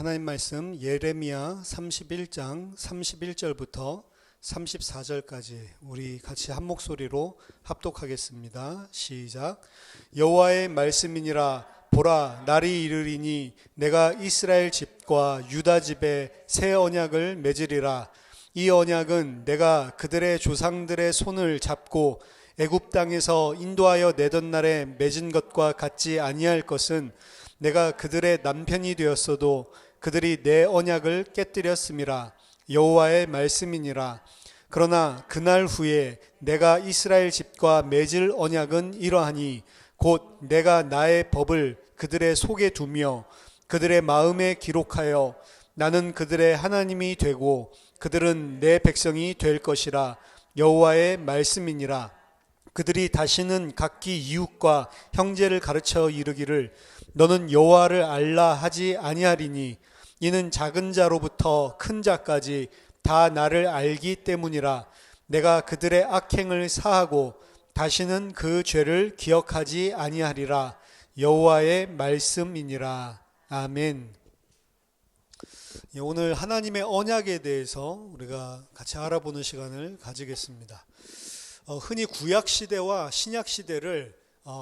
하나님 말씀 예레미야 31장 31절부터 34절까지 우리 같이 한 목소리로 합독하겠습니다. 시작. 여호와의 말씀이니라. 보라, 날이 이르리니 내가 이스라엘 집과 유다 집에 새 언약을 맺으리라. 이 언약은 내가 그들의 조상들의 손을 잡고 애굽 땅에서 인도하여 내던 날에 맺은 것과 같지 아니할 것은 내가 그들의 남편이 되었어도 그들이 내 언약을 깨뜨렸음이라. 여호와의 말씀이니라. 그러나 그날 후에 내가 이스라엘 집과 맺을 언약은 이러하니 곧 내가 나의 법을 그들의 속에 두며 그들의 마음에 기록하여 나는 그들의 하나님이 되고 그들은 내 백성이 될 것이라. 여호와의 말씀이니라. 그들이 다시는 각기 이웃과 형제를 가르쳐 이르기를 너는 여호와를 알라 하지 아니하리니 이는 작은 자로부터 큰 자까지 다 나를 알기 때문이라. 내가 그들의 악행을 사하고 다시는 그 죄를 기억하지 아니하리라. 여호와의 말씀이니라. 아멘. 오늘 하나님의 언약에 대해서 우리가 같이 알아보는 시간을 가지겠습니다. 흔히 구약시대와 신약시대를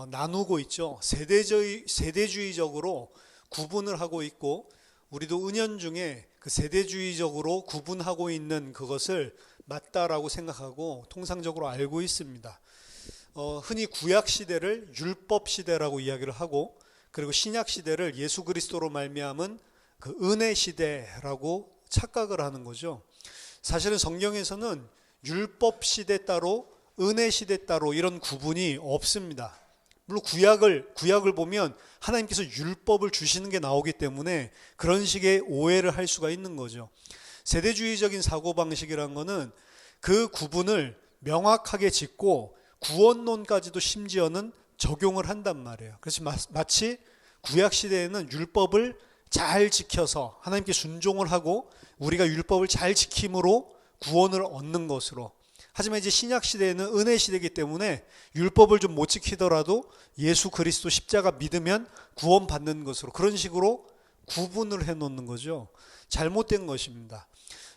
나누고 있죠. 세대주의적으로 구분을 하고 있고, 우리도 은연중에 그 세대주의적으로 구분하고 있는 그것을 맞다라고 생각하고 통상적으로 알고 있습니다. 흔히 구약시대를 율법시대라고 이야기를 하고, 그리고 신약시대를 예수 그리스도로 말미암은 그 은혜시대라고 착각을 하는 거죠. 사실은 성경에서는 율법시대 따로 은혜시대 따로 이런 구분이 없습니다. 물론 구약을 보면 하나님께서 율법을 주시는 게 나오기 때문에 그런 식의 오해를 할 수가 있는 거죠. 세대주의적인 사고방식이란 거는 그 구분을 명확하게 짓고 구원론까지도 심지어는 적용을 한단 말이에요. 그래서 마치 구약시대에는 율법을 잘 지켜서 하나님께 순종을 하고 우리가 율법을 잘 지킴으로 구원을 얻는 것으로, 하지만 이제 신약시대에는 은혜시대이기 때문에 율법을 좀 못 지키더라도 예수 그리스도 십자가 믿으면 구원받는 것으로, 그런 식으로 구분을 해놓는 거죠. 잘못된 것입니다.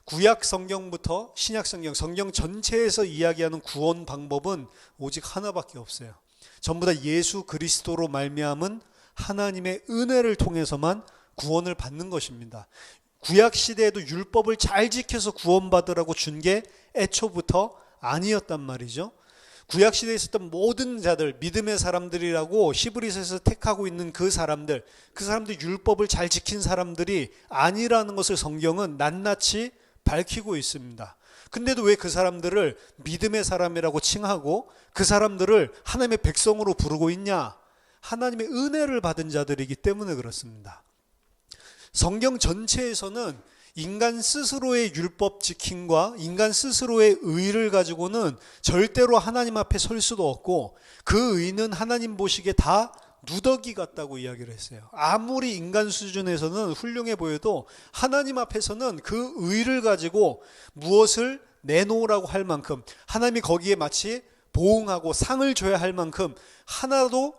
구약 성경부터 신약 성경 전체에서 이야기하는 구원 방법은 오직 하나밖에 없어요. 전부 다 예수 그리스도로 말미암은 하나님의 은혜를 통해서만 구원을 받는 것입니다. 구약 시대에도 율법을 잘 지켜서 구원받으라고 준 게 애초부터 아니었단 말이죠. 구약 시대에 있었던 모든 자들, 믿음의 사람들이라고 히브리서에서 택하고 있는 그 사람들 율법을 잘 지킨 사람들이 아니라는 것을 성경은 낱낱이 밝히고 있습니다. 근데도 왜 그 사람들을 믿음의 사람이라고 칭하고 그 사람들을 하나님의 백성으로 부르고 있냐? 하나님의 은혜를 받은 자들이기 때문에 그렇습니다. 성경 전체에서는 인간 스스로의 율법 지킴과 인간 스스로의 의를 가지고는 절대로 하나님 앞에 설 수도 없고, 그 의는 하나님 보시기에 다 누더기 같다고 이야기를 했어요. 아무리 인간 수준에서는 훌륭해 보여도 하나님 앞에서는 그 의를 가지고 무엇을 내놓으라고 할 만큼, 하나님이 거기에 마치 보응하고 상을 줘야 할 만큼 하나도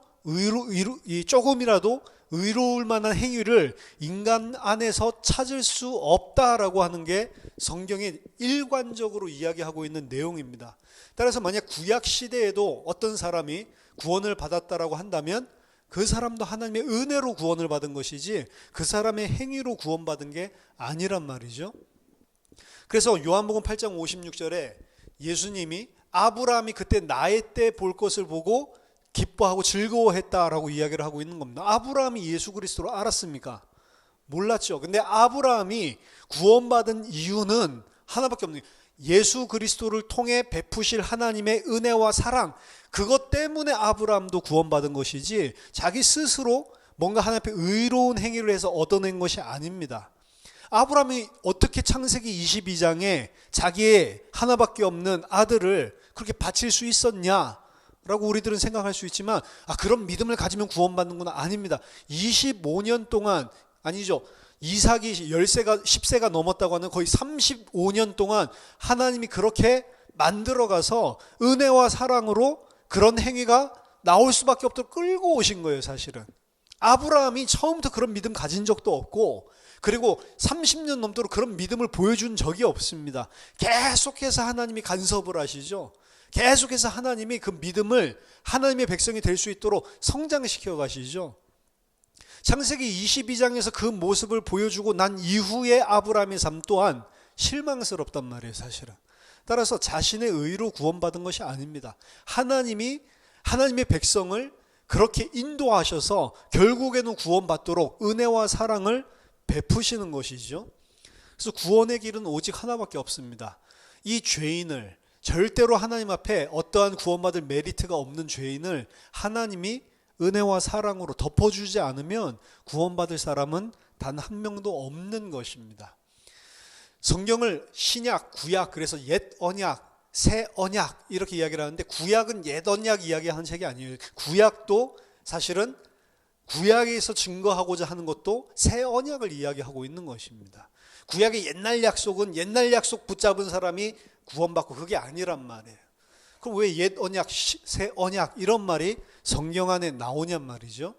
조금이라도 의로울 만한 행위를 인간 안에서 찾을 수 없다라고 하는 게 성경이 일관적으로 이야기하고 있는 내용입니다. 따라서 만약 구약 시대에도 어떤 사람이 구원을 받았다라고 한다면 그 사람도 하나님의 은혜로 구원을 받은 것이지 그 사람의 행위로 구원받은 게 아니란 말이죠. 그래서 요한복음 8장 56절에 예수님이 아브라함이 그때 나의 때 볼 것을 보고 기뻐하고 즐거워했다라고 이야기를 하고 있는 겁니다. 아브라함이 예수 그리스도를 알았습니까? 몰랐죠. 근데 아브라함이 구원받은 이유는 하나밖에 없는 거예요. 예수 그리스도를 통해 베푸실 하나님의 은혜와 사랑, 그것 때문에 아브라함도 구원받은 것이지 자기 스스로 뭔가 하나님 앞에 의로운 행위를 해서 얻어낸 것이 아닙니다. 아브라함이 어떻게 창세기 22장에 자기의 하나밖에 없는 아들을 그렇게 바칠 수 있었냐? 라고 우리들은 생각할 수 있지만, 그런 믿음을 가지면 구원받는구나. 아닙니다. 25년 동안, 아니죠, 이삭이 10세가 넘었다고 하는 거의 35년 동안 하나님이 그렇게 만들어가서 은혜와 사랑으로 그런 행위가 나올 수밖에 없도록 끌고 오신 거예요. 사실은 아브라함이 처음부터 그런 믿음 가진 적도 없고, 그리고 30년 넘도록 그런 믿음을 보여준 적이 없습니다. 계속해서 하나님이 간섭을 하시죠. 계속해서 하나님이 그 믿음을 하나님의 백성이 될 수 있도록 성장시켜 가시죠. 창세기 22장에서 그 모습을 보여주고 난 이후의 아브라함의 삶 또한 실망스럽단 말이에요, 사실은. 따라서 자신의 의로 구원받은 것이 아닙니다. 하나님이 하나님의 백성을 그렇게 인도하셔서 결국에는 구원받도록 은혜와 사랑을 베푸시는 것이죠. 그래서 구원의 길은 오직 하나밖에 없습니다. 이 죄인을, 절대로 하나님 앞에 어떠한 구원받을 메리트가 없는 죄인을 하나님이 은혜와 사랑으로 덮어주지 않으면 구원받을 사람은 단 한 명도 없는 것입니다. 성경을 신약, 구약, 그래서 옛 언약, 새 언약 이렇게 이야기를 하는데, 구약은 옛 언약 이야기하는 책이 아니에요. 구약도 사실은 구약에서 증거하고자 하는 것도 새 언약을 이야기하고 있는 것입니다. 구약의 옛날 약속은 옛날 약속 붙잡은 사람이 구원받고 그게 아니란 말이에요. 그럼 왜 옛 언약, 새 언약 이런 말이 성경 안에 나오냔 말이죠.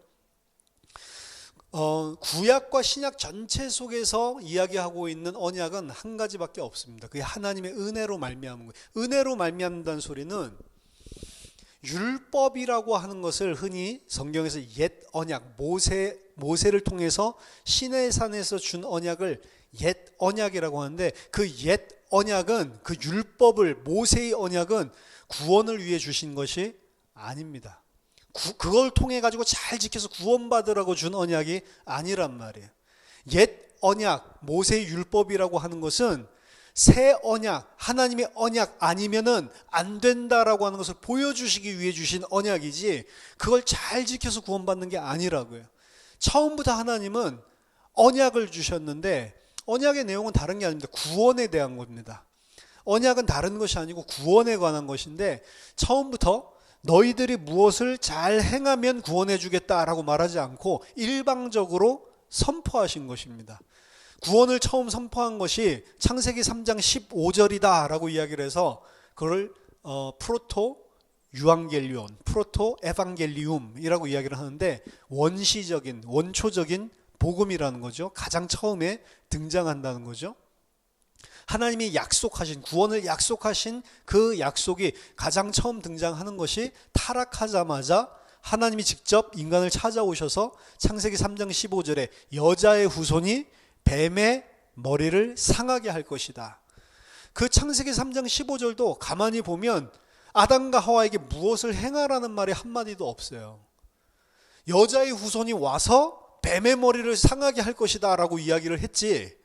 구약과 신약 전체 속에서 이야기하고 있는 언약은 한 가지밖에 없습니다. 그게 하나님의 은혜로 말미암은 거예요. 은혜로 말미암는다는 소리는 율법이라고 하는 것을 흔히 성경에서 옛 언약, 모세를 통해서 시내산에서 준 언약을 옛 언약이라고 하는데, 그 옛 언약은, 그 율법을, 모세의 언약은 구원을 위해 주신 것이 아닙니다. 그걸 통해 가지고 잘 지켜서 구원받으라고 준 언약이 아니란 말이에요. 옛 언약, 모세의 율법이라고 하는 것은 새 언약, 하나님의 언약 아니면은 안 된다라고 하는 것을 보여주시기 위해 주신 언약이지, 그걸 잘 지켜서 구원받는 게 아니라고요. 처음부터 하나님은 언약을 주셨는데, 언약의 내용은 다른 게 아닙니다. 구원에 대한 겁니다. 언약은 다른 것이 아니고 구원에 관한 것인데, 처음부터 너희들이 무엇을 잘 행하면 구원해 주겠다라고 말하지 않고 일방적으로 선포하신 것입니다. 구원을 처음 선포한 것이 창세기 3장 15절이다 라고 이야기를 해서 그걸 프로토 유앙겔리온, 프로토 에반겔리움이라고 이야기를 하는데, 원시적인, 원초적인 복음이라는 거죠. 가장 처음에 등장한다는 거죠. 하나님이 약속하신, 구원을 약속하신 그 약속이 가장 처음 등장하는 것이 타락하자마자 하나님이 직접 인간을 찾아오셔서 창세기 3장 15절에 여자의 후손이 뱀의 머리를 상하게 할 것이다. 그 창세기 3장 15절도 가만히 보면 아담과 하와에게 무엇을 행하라는 말이 한마디도 없어요. 여자의 후손이 와서 뱀의 머리를 상하게 할 것이다 라고 이야기를 했지,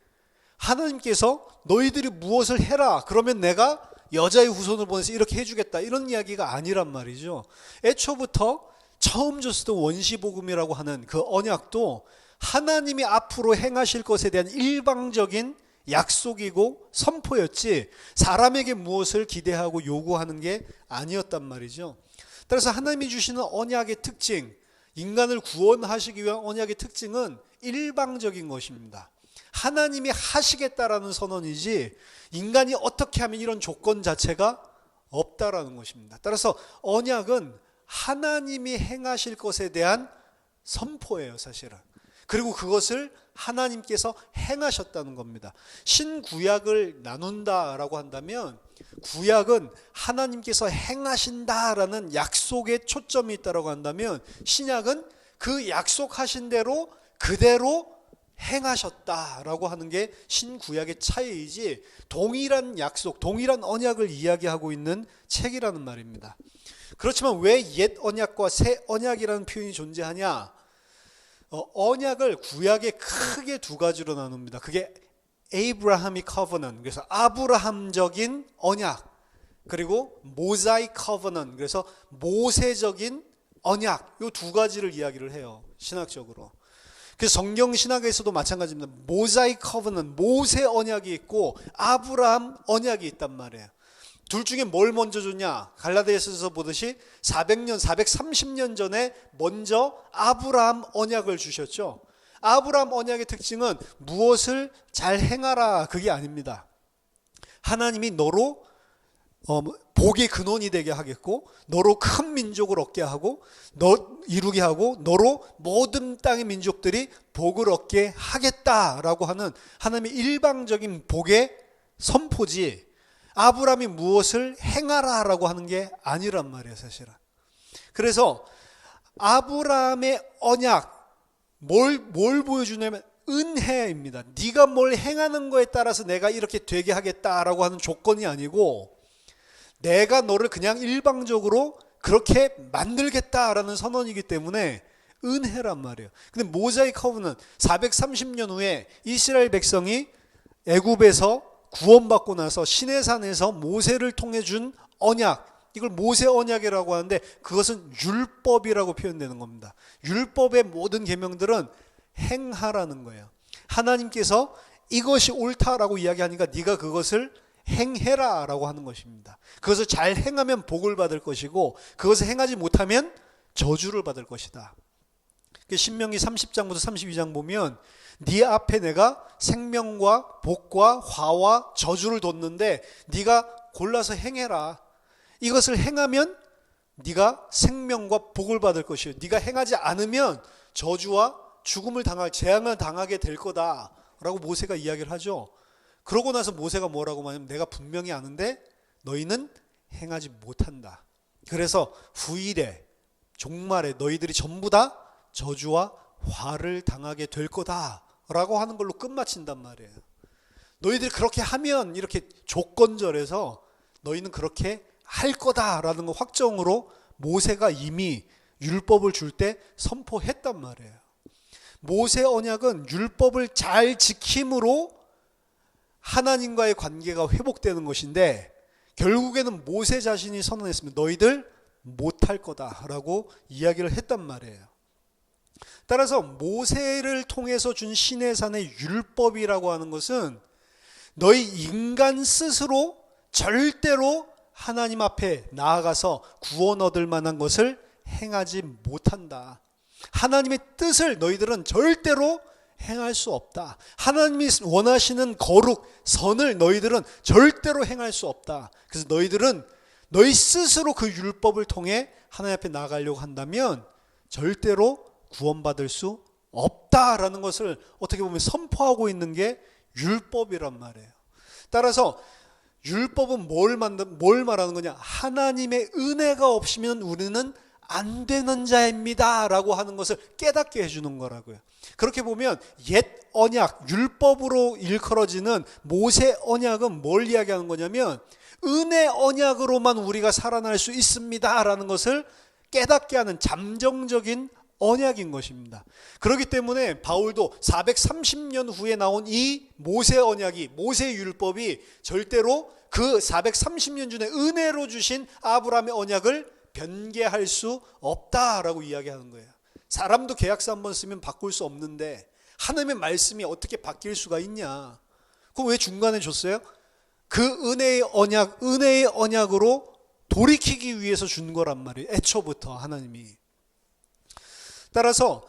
하나님께서 너희들이 무엇을 해라 그러면 내가 여자의 후손을 보내서 이렇게 해주겠다 이런 이야기가 아니란 말이죠. 애초부터 처음 줬던 원시복음이라고 하는 그 언약도 하나님이 앞으로 행하실 것에 대한 일방적인 약속이고 선포였지, 사람에게 무엇을 기대하고 요구하는 게 아니었단 말이죠. 따라서 하나님이 주시는 언약의 특징, 인간을 구원하시기 위한 언약의 특징은 일방적인 것입니다. 하나님이 하시겠다라는 선언이지 인간이 어떻게 하면 이런 조건 자체가 없다라는 것입니다. 따라서 언약은 하나님이 행하실 것에 대한 선포예요, 사실은. 그리고 그것을 하나님께서 행하셨다는 겁니다. 신구약을 나눈다라고 한다면 구약은 하나님께서 행하신다라는 약속에 초점이 있다라고 한다면, 신약은 그 약속하신 대로 그대로 행하셨다라고 하는 게 신구약의 차이이지, 동일한 약속, 동일한 언약을 이야기하고 있는 책이라는 말입니다. 그렇지만 왜 옛 언약과 새 언약이라는 표현이 존재하냐? 언약을 구약에 크게 두 가지로 나눕니다. 그게 Abrahamic Covenant, 그래서 아브라함적인 언약, 그리고 Mosaic Covenant, 그래서 모세적인 언약, 이 두 가지를 이야기를 해요, 신학적으로. 그래서 성경 신학에서도 마찬가지입니다. 모자이크 커버넌트, 모세 언약이 있고 아브라함 언약이 있단 말이에요. 둘 중에 뭘 먼저 줬냐? 갈라디아서에서 보듯이 400년, 430년 전에 먼저 아브라함 언약을 주셨죠. 아브라함 언약의 특징은 무엇을 잘 행하라 그게 아닙니다. 하나님이 너로 복의 근원이 되게 하겠고 너로 큰 민족을 얻게 하고 너 이루게 하고 너로 모든 땅의 민족들이 복을 얻게 하겠다라고 하는 하나님의 일방적인 복의 선포지, 아브라함이 무엇을 행하라라고 하는 게 아니란 말이에요, 사실은. 그래서 아브라함의 언약, 뭘 보여주냐면 은혜입니다. 네가 뭘 행하는 거에 따라서 내가 이렇게 되게 하겠다라고 하는 조건이 아니고 내가 너를 그냥 일방적으로 그렇게 만들겠다라는 선언이기 때문에 은혜란 말이에요. 근데 모자이크 커브는 430년 후에 이스라엘 백성이 애굽에서 구원받고 나서 시내산에서 모세를 통해 준 언약, 이걸 모세 언약이라고 하는데 그것은 율법이라고 표현되는 겁니다. 율법의 모든 계명들은 행하라는 거예요. 하나님께서 이것이 옳다라고 이야기하니까 네가 그것을 행해라 라고 하는 것입니다. 그것을 잘 행하면 복을 받을 것이고 그것을 행하지 못하면 저주를 받을 것이다. 신명기 30장부터 32장 보면 네 앞에 내가 생명과 복과 화와 저주를 뒀는데 네가 골라서 행해라. 이것을 행하면 네가 생명과 복을 받을 것이요 네가 행하지 않으면 저주와 죽음을 당할 재앙을 당하게 될 거다라고 모세가 이야기를 하죠. 그러고 나서 모세가 뭐라고 말하냐면 내가 분명히 아는데 너희는 행하지 못한다. 그래서 후일에 종말에 너희들이 전부 다 저주와 화를 당하게 될 거다라고 하는 걸로 끝마친단 말이에요. 너희들이 그렇게 하면 이렇게 조건절해서 너희는 그렇게 할 거다라는 거 확정으로 모세가 이미 율법을 줄 때 선포했단 말이에요. 모세 언약은 율법을 잘 지킴으로 하나님과의 관계가 회복되는 것인데 결국에는 모세 자신이 선언했습니다. 너희들 못할 거다라고 이야기를 했단 말이에요. 따라서 모세를 통해서 준 시내산의 율법이라고 하는 것은 너희 인간 스스로 절대로 하나님 앞에 나아가서 구원 얻을 만한 것을 행하지 못한다. 하나님의 뜻을 너희들은 절대로 행할 수 없다. 하나님이 원하시는 거룩, 선을 너희들은 절대로 행할 수 없다. 그래서 너희들은 너희 스스로 그 율법을 통해 하나님 앞에 나아가려고 한다면 절대로 구원받을 수 없다라는 것을 어떻게 보면 선포하고 있는 게 율법이란 말이에요. 따라서 율법은 뭘 말하는 거냐? 하나님의 은혜가 없으면 우리는 안 되는 자입니다 라고 하는 것을 깨닫게 해주는 거라고요. 그렇게 보면 옛 언약, 율법으로 일컬어지는 모세 언약은 뭘 이야기하는 거냐면 은혜 언약으로만 우리가 살아날 수 있습니다 라는 것을 깨닫게 하는 잠정적인 언약인 것입니다. 그렇기 때문에 바울도 430년 후에 나온 이 모세 언약이, 모세 율법이 절대로 그 430년 전에 은혜로 주신 아브라함의 언약을 변개할 수 없다라고 이야기하는 거예요. 사람도 계약서 한번 쓰면 바꿀 수 없는데 하나님의 말씀이 어떻게 바뀔 수가 있냐? 그럼 왜 중간에 줬어요? 그 은혜의 언약으로 돌이키기 위해서 준 거란 말이에요. 애초부터 하나님이. 따라서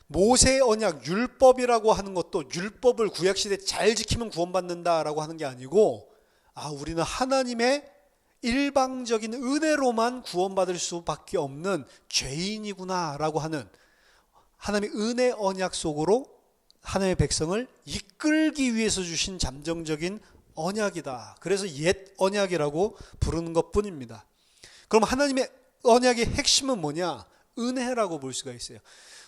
모세의 언약, 율법이라고 하는 것도 율법을 구약시대에 잘 지키면 구원받는다라고 하는 게 아니고 우리는 하나님의 일방적인 은혜로만 구원받을 수밖에 없는 죄인이구나 라고 하는 하나님의 은혜 언약 속으로 하나님의 백성을 이끌기 위해서 주신 잠정적인 언약이다. 그래서 옛 언약이라고 부르는 것 뿐입니다. 그럼 하나님의 언약의 핵심은 뭐냐? 은혜라고 볼 수가 있어요.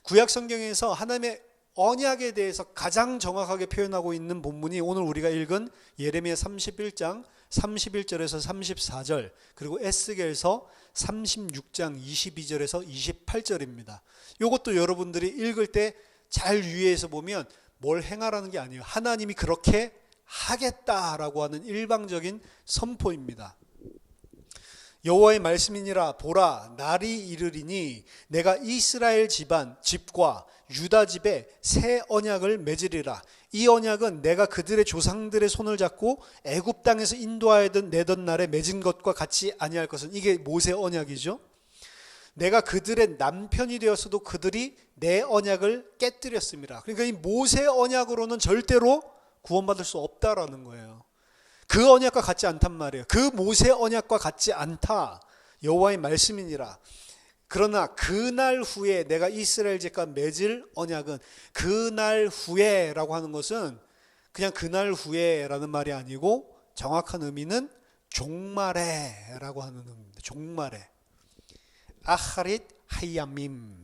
구약 성경에서 하나님의 언약에 대해서 가장 정확하게 표현하고 있는 본문이 오늘 우리가 읽은 예레미야 31장 31절에서 34절 그리고 에스겔서 36장 22절에서 28절입니다. 이것도 여러분들이 읽을 때 잘 유의해서 보면 뭘 행하라는 게 아니에요. 하나님이 그렇게 하겠다라고 하는 일방적인 선포입니다. 여호와의 말씀이니라 보라 날이 이르리니 내가 이스라엘 집과 유다 집에 새 언약을 맺으리라. 이 언약은 내가 그들의 조상들의 손을 잡고 애굽 땅에서 인도하여 내던 날에 맺은 것과 같이 아니할 것은, 이게 모세 언약이죠. 내가 그들의 남편이 되었어도 그들이 내 언약을 깨뜨렸습니다. 그러니까 이 모세 언약으로는 절대로 구원받을 수 없다라는 거예요. 그 언약과 같지 않단 말이에요. 그 모세 언약과 같지 않다. 여호와의 말씀이니라. 그러나 그날 후에 내가 이스라엘 집과 맺을 언약은 그날 후에라고 하는 것은 그냥 그날 후에라는 말이 아니고 정확한 의미는 종말에라고 하는 의미입니다. 종말에. 아하릿 하야밈.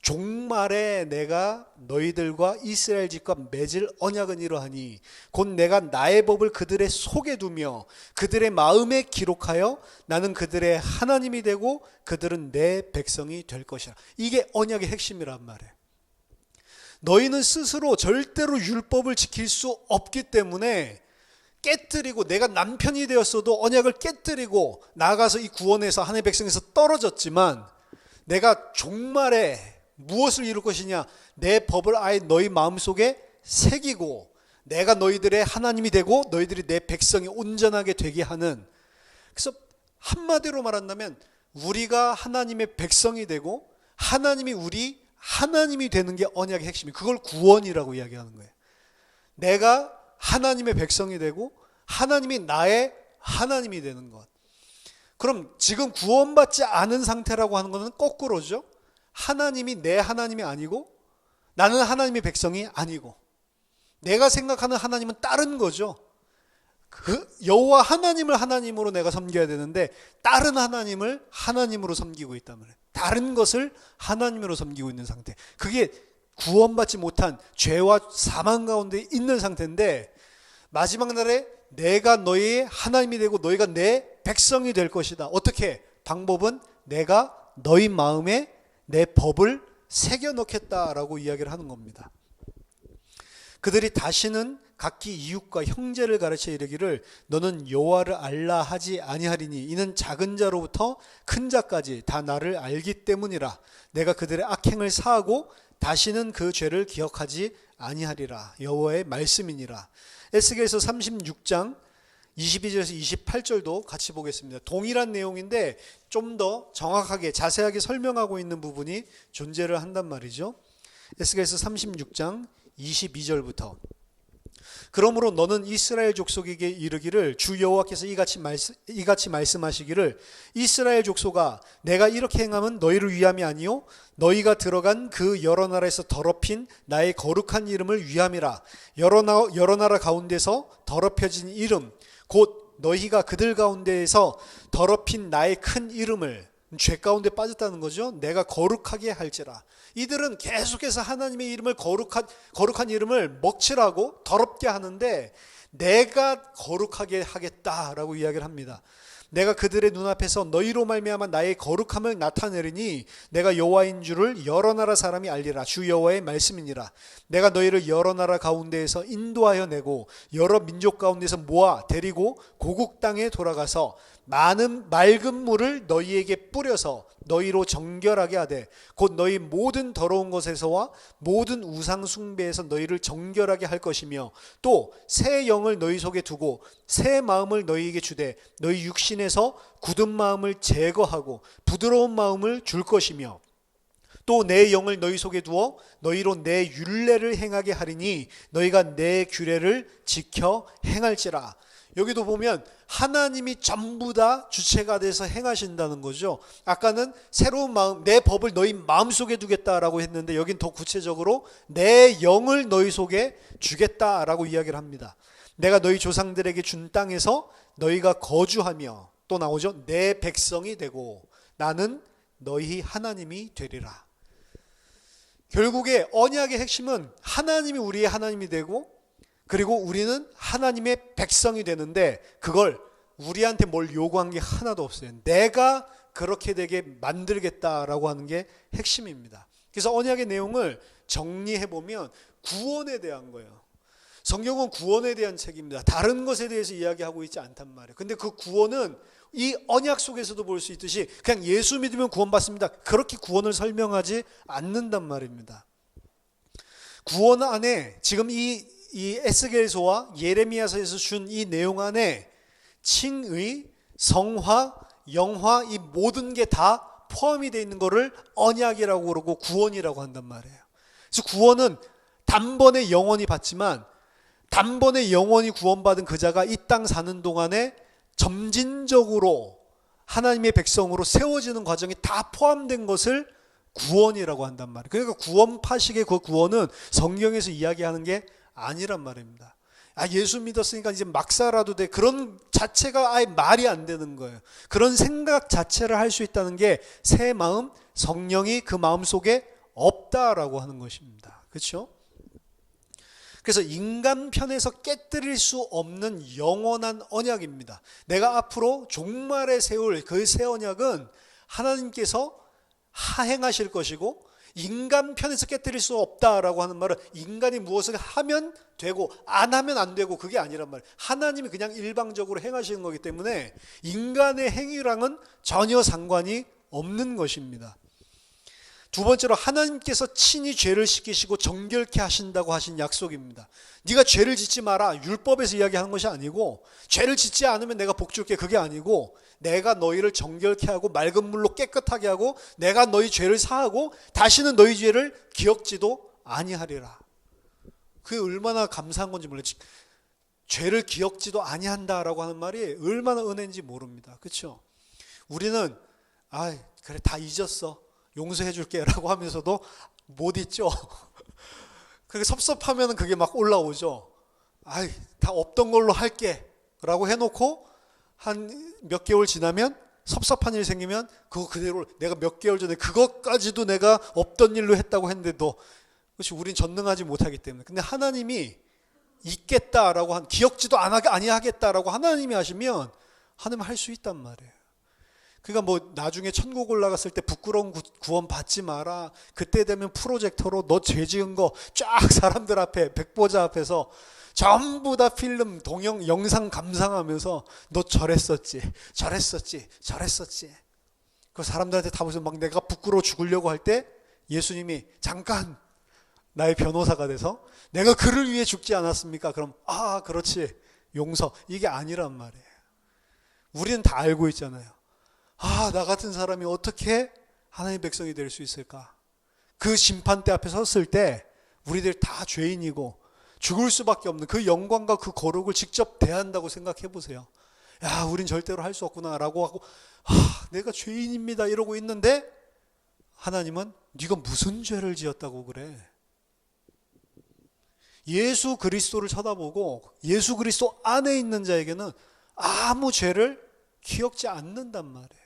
종말에 내가 너희들과 이스라엘 집과 맺을 언약은 이러하니 곧 내가 나의 법을 그들의 속에 두며 그들의 마음에 기록하여 나는 그들의 하나님이 되고 그들은 내 백성이 될 것이라. 이게 언약의 핵심이란 말이에요. 너희는 스스로 절대로 율법을 지킬 수 없기 때문에 깨뜨리고, 내가 남편이 되었어도 언약을 깨뜨리고 나아가서 이 구원에서 하나님의 백성에서 떨어졌지만 내가 종말에 무엇을 이룰 것이냐? 내 법을 아예 너희 마음속에 새기고 내가 너희들의 하나님이 되고 너희들이 내 백성이 온전하게 되게 하는. 그래서 한마디로 말한다면 우리가 하나님의 백성이 되고 하나님이 우리 하나님이 되는 게 언약의 핵심이에요. 그걸 구원이라고 이야기하는 거예요. 내가 하나님의 백성이 되고 하나님이 나의 하나님이 되는 것. 그럼 지금 구원받지 않은 상태라고 하는 것은 거꾸로죠. 하나님이 내 하나님이 아니고 나는 하나님의 백성이 아니고 내가 생각하는 하나님은 다른 거죠. 그 여호와 하나님을 하나님으로 내가 섬겨야 되는데 다른 하나님을 하나님으로 섬기고 있단 말이에요. 다른 것을 하나님으로 섬기고 있는 상태. 그게 구원받지 못한 죄와 사망 가운데 있는 상태인데 마지막 날에 내가 너희의 하나님이 되고 너희가 내 백성이 될 것이다. 어떻게? 방법은 내가 너희 마음에 내 법을 새겨넣겠다라고 이야기를 하는 겁니다. 그들이 다시는 각기 이웃과 형제를 가르쳐 이르기를 너는 여호와를 알라 하지 아니하리니 이는 작은 자로부터 큰 자까지 다 나를 알기 때문이라. 내가 그들의 악행을 사하고 다시는 그 죄를 기억하지 아니하리라. 여호와의 말씀이니라. 에스겔서 36장 22절에서 28절도 같이 보겠습니다. 동일한 내용인데 좀 더 정확하게 자세하게 설명하고 있는 부분이 존재를 한단 말이죠. 에스겔서 36장 22절부터 그러므로 너는 이스라엘 족속에게 이르기를 주 여호와께서 이같이 말씀하시기를 이스라엘 족속아 내가 이렇게 행함은 너희를 위함이 아니요 너희가 들어간 그 여러 나라에서 더럽힌 나의 거룩한 이름을 위함이라. 여러 나라 가운데서 더럽혀진 이름 곧 너희가 그들 가운데에서 더럽힌 나의 큰 이름을 죄 가운데 빠졌다는 거죠. 내가 거룩하게 할지라. 이들은 계속해서 하나님의 이름을 거룩한 이름을 먹칠하고 더럽게 하는데 내가 거룩하게 하겠다라고 이야기를 합니다. 내가 그들의 눈앞에서 너희로 말미암아 나의 거룩함을 나타내리니 내가 여호와인 줄을 여러 나라 사람이 알리라. 주 여호와의 말씀이니라. 내가 너희를 여러 나라 가운데에서 인도하여 내고 여러 민족 가운데서 모아 데리고 고국 땅에 돌아가서 많은 맑은 물을 너희에게 뿌려서 너희로 정결하게 하되 곧 너희 모든 더러운 것에서와 모든 우상 숭배에서 너희를 정결하게 할 것이며 또 새 영을 너희 속에 두고 새 마음을 너희에게 주되 너희 육신에서 굳은 마음을 제거하고 부드러운 마음을 줄 것이며 또 내 영을 너희 속에 두어 너희로 내 율례를 행하게 하리니 너희가 내 규례를 지켜 행할지라. 여기도 보면 하나님이 전부 다 주체가 돼서 행하신다는 거죠. 아까는 새로운 마음, 내 법을 너희 마음속에 두겠다라고 했는데 여긴 더 구체적으로 내 영을 너희 속에 주겠다라고 이야기를 합니다. 내가 너희 조상들에게 준 땅에서 너희가 거주하며 또 나오죠. 내 백성이 되고 나는 너희 하나님이 되리라. 결국에 언약의 핵심은 하나님이 우리의 하나님이 되고 그리고 우리는 하나님의 백성이 되는데 그걸 우리한테 뭘 요구한 게 하나도 없어요. 내가 그렇게 되게 만들겠다라고 하는 게 핵심입니다. 그래서 언약의 내용을 정리해보면 구원에 대한 거예요. 성경은 구원에 대한 책입니다. 다른 것에 대해서 이야기하고 있지 않단 말이에요. 근데 그 구원은 이 언약 속에서도 볼 수 있듯이 그냥 예수 믿으면 구원받습니다. 그렇게 구원을 설명하지 않는단 말입니다. 구원 안에 지금 이 에스겔서와 예레미야서에서 준 이 내용 안에 칭의, 성화, 영화 이 모든 게 다 포함이 되어 있는 것을 언약이라고 그러고 구원이라고 한단 말이에요. 그래서 구원은 단번에 영원히 받지만 단번에 영원히 구원받은 그 자가 이 땅 사는 동안에 점진적으로 하나님의 백성으로 세워지는 과정이 다 포함된 것을 구원이라고 한단 말이에요. 그러니까 구원파식의 그 구원은 성경에서 이야기하는 게 아니란 말입니다. 예수 믿었으니까 이제 막 살아도 돼. 그런 자체가 아예 말이 안 되는 거예요. 그런 생각 자체를 할 수 있다는 게 새 마음, 성령이 그 마음 속에 없다라고 하는 것입니다. 그렇죠? 그래서 인간 편에서 깨뜨릴 수 없는 영원한 언약입니다. 내가 앞으로 종말에 세울 그 새 언약은 하나님께서 하행하실 것이고, 인간 편에서 깨뜨릴 수 없다라고 하는 말은 인간이 무엇을 하면 되고 안 하면 안 되고 그게 아니란 말이에요. 하나님이 그냥 일방적으로 행하시는 거기 때문에 인간의 행위랑은 전혀 상관이 없는 것입니다. 두 번째로 하나님께서 친히 죄를 씻기시고 정결케 하신다고 하신 약속입니다. 네가 죄를 짓지 마라, 율법에서 이야기하는 것이 아니고, 죄를 짓지 않으면 내가 복 줄게, 그게 아니고, 내가 너희를 정결케 하고 맑은 물로 깨끗하게 하고 내가 너희 죄를 사하고 다시는 너희 죄를 기억지도 아니하리라. 그게 얼마나 감사한 건지 몰라요. 죄를 기억지도 아니한다라고 하는 말이 얼마나 은혜인지 모릅니다. 그렇죠? 우리는 그래 다 잊었어, 용서해 줄게 라고 하면서도 못 잊죠. 그게 섭섭하면 그게 막 올라오죠. 다 없던 걸로 할게 라고 해놓고 한 몇 개월 지나면 섭섭한 일이 생기면 그거 그대로 내가 몇 개월 전에 그것까지도 내가 없던 일로 했다고 했는데도, 그렇지, 우린 전능하지 못하기 때문에. 근데 하나님이 잊겠다라고 기억지도 아니하겠다라고 하나님이 하시면 하나님 할 수 있단 말이에요. 그러니까 뭐 나중에 천국 올라갔을 때 부끄러운 구원 받지 마라, 그때 되면 프로젝터로 너 죄 지은 거 쫙 사람들 앞에, 백보자 앞에서 전부 다 필름, 동영, 영상 감상하면서 너 저랬었지. 그 사람들한테 다 보면서 막 내가 부끄러워 죽으려고 할 때 예수님이 잠깐 나의 변호사가 돼서 내가 그를 위해 죽지 않았습니까? 그럼 그렇지, 용서. 이게 아니란 말이에요. 우리는 다 알고 있잖아요. 나 같은 사람이 어떻게 하나님의 백성이 될 수 있을까? 그 심판대 앞에 섰을 때 우리들 다 죄인이고 죽을 수밖에 없는 그 영광과 그 거룩을 직접 대한다고 생각해 보세요. 우린 절대로 할 수 없구나 라고 하고 내가 죄인입니다 이러고 있는데 하나님은 네가 무슨 죄를 지었다고 그래? 예수 그리스도를 쳐다보고 예수 그리스도 안에 있는 자에게는 아무 죄를 기억지 않는단 말이에요.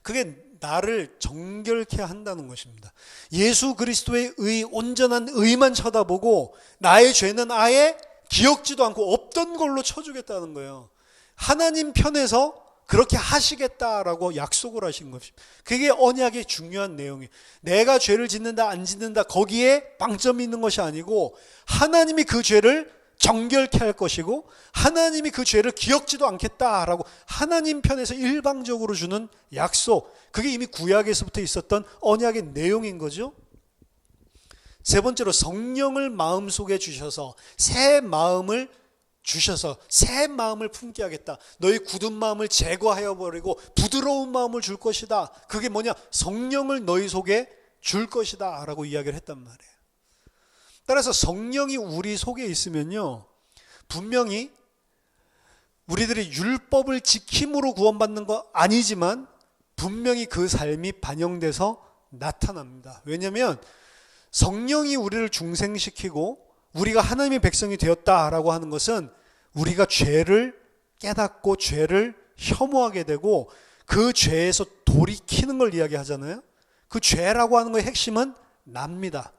그게 나를 정결케 한다는 것입니다. 예수 그리스도의 의, 온전한 의만 쳐다보고 나의 죄는 아예 기억지도 않고 없던 걸로 쳐주겠다는 거예요. 하나님 편에서 그렇게 하시겠다라고 약속을 하신 것입니다. 그게 언약의 중요한 내용이에요. 내가 죄를 짓는다 안 짓는다 거기에 방점이 있는 것이 아니고, 하나님이 그 죄를 정결케 할 것이고 하나님이 그 죄를 기억지도 않겠다라고 하나님 편에서 일방적으로 주는 약속, 그게 이미 구약에서부터 있었던 언약의 내용인 거죠. 세 번째로 성령을 마음속에 주셔서 새 마음을 주셔서 새 마음을 품게 하겠다. 너희 굳은 마음을 제거하여 버리고 부드러운 마음을 줄 것이다. 그게 뭐냐? 성령을 너희 속에 줄 것이다 라고 이야기를 했단 말이에요. 따라서 성령이 우리 속에 있으면요, 분명히 우리들이 율법을 지킴으로 구원받는 거 아니지만 분명히 그 삶이 반영돼서 나타납니다. 왜냐하면 성령이 우리를 중생시키고 우리가 하나님의 백성이 되었다라고 하는 것은 우리가 죄를 깨닫고 죄를 혐오하게 되고 그 죄에서 돌이키는 걸 이야기하잖아요. 그 죄라고 하는 것의 핵심은 납니다.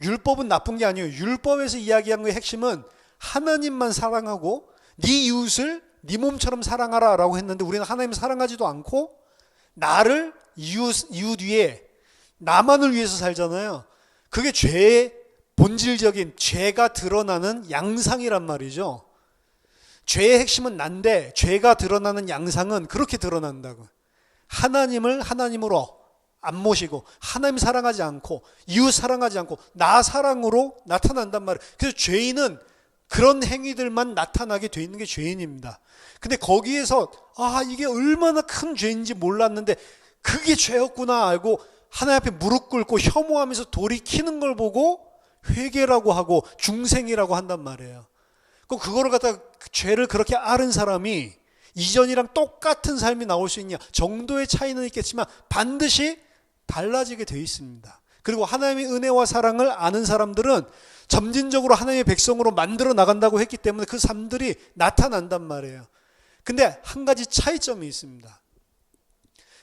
율법은 나쁜 게 아니에요. 율법에서 이야기한 것의 핵심은 하나님만 사랑하고 네 이웃을 네 몸처럼 사랑하라 라고 했는데 우리는 하나님을 사랑하지도 않고 나를 이웃 위에 나만을 위해서 살잖아요. 그게 죄의 본질적인 죄가 드러나는 양상이란 말이죠. 죄의 핵심은 난데 죄가 드러나는 양상은 그렇게 드러난다고. 하나님을 하나님으로 안 모시고 하나님 사랑하지 않고 이웃 사랑하지 않고 나 사랑으로 나타난단 말이에요. 그래서 죄인은 그런 행위들만 나타나게 돼 있는 게 죄인입니다. 근데 거기에서 이게 얼마나 큰 죄인지 몰랐는데 그게 죄였구나 알고 하나님 앞에 무릎 꿇고 혐오하면서 돌이키는 걸 보고 회개라고 하고 중생이라고 한단 말이에요. 그거를 갖다 죄를 그렇게 앓은 사람이 이전이랑 똑같은 삶이 나올 수 있냐? 정도의 차이는 있겠지만 반드시 달라지게 돼 있습니다. 그리고 하나님의 은혜와 사랑을 아는 사람들은 점진적으로 하나님의 백성으로 만들어 나간다고 했기 때문에 그 삶들이 나타난단 말이에요. 근데 한 가지 차이점이 있습니다.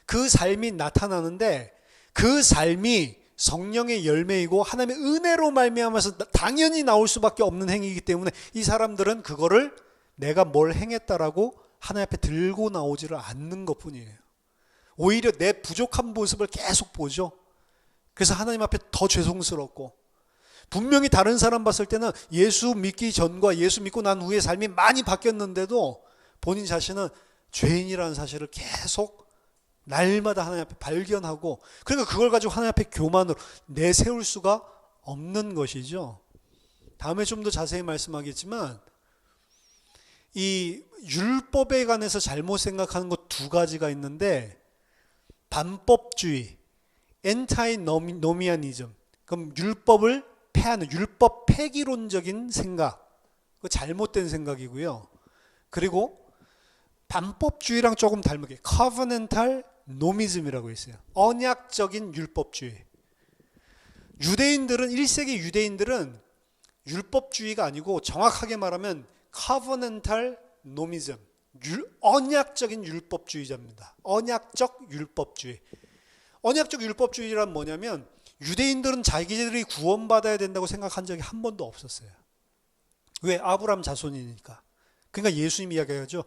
그 삶이 나타나는데 그 삶이 성령의 열매이고 하나님의 은혜로 말미암아서 당연히 나올 수밖에 없는 행위이기 때문에 이 사람들은 그거를 내가 뭘 행했다라고 하나님 앞에 들고 나오지를 않는 것뿐이에요. 오히려 내 부족한 모습을 계속 보죠. 그래서 하나님 앞에 더 죄송스럽고, 분명히 다른 사람 봤을 때는 예수 믿기 전과 예수 믿고 난 후의 삶이 많이 바뀌었는데도 본인 자신은 죄인이라는 사실을 계속 날마다 하나님 앞에 발견하고, 그러니까 그걸 가지고 하나님 앞에 교만으로 내세울 수가 없는 것이죠. 다음에 좀 더 자세히 말씀하겠지만 이 율법에 관해서 잘못 생각하는 것 두 가지가 있는데, 반법주의, 엔타이노미아니즘, 그럼 율법을 폐하는 율법 폐기론적인 생각, 그 잘못된 생각이고요. 그리고 반법주의랑 조금 닮은 게 covenantal nomism이라고 있어요. 언약적인 율법주의. 유대인들은 1세기 유대인들은 율법주의가 아니고 정확하게 말하면 covenantal nomism, 언약적인 율법주의자입니다. 언약적 율법주의. 언약적 율법주의란 뭐냐면 유대인들은 자기들이 구원받아야 된다고 생각한 적이 한 번도 없었어요. 왜? 아브라함 자손이니까. 그러니까 예수님이 이야기하죠.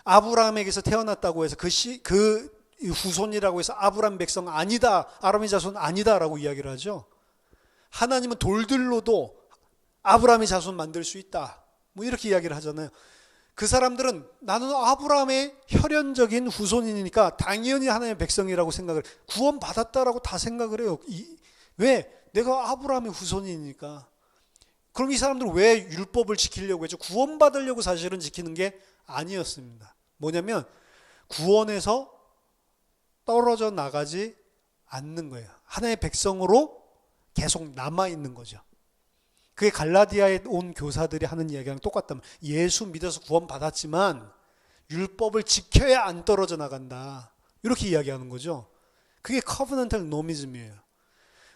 아브라함에게서 태어났다고 해서 그 후손이라고 해서 아브라함 백성 아니다, 아브라함의 자손 아니다라고 이야기를 하죠. 하나님은 돌들로도 아브라함의 자손 만들 수 있다, 뭐 이렇게 이야기를 하잖아요. 그 사람들은 나는 아브라함의 혈연적인 후손이니까 당연히 하나님의 백성이라고 생각을, 구원받았다라고 다 생각을 해요. 왜? 내가 아브라함의 후손이니까. 그럼 이 사람들은 왜 율법을 지키려고 했죠? 구원받으려고 사실은 지키는 게 아니었습니다. 뭐냐면 구원에서 떨어져 나가지 않는 거예요. 하나님의 백성으로 계속 남아있는 거죠. 그게 갈라디아에 온 교사들이 하는 이야기랑 똑같다면, 예수 믿어서 구원받았지만 율법을 지켜야 안 떨어져 나간다, 이렇게 이야기하는 거죠. 그게 커버넌탈 노미즘이에요.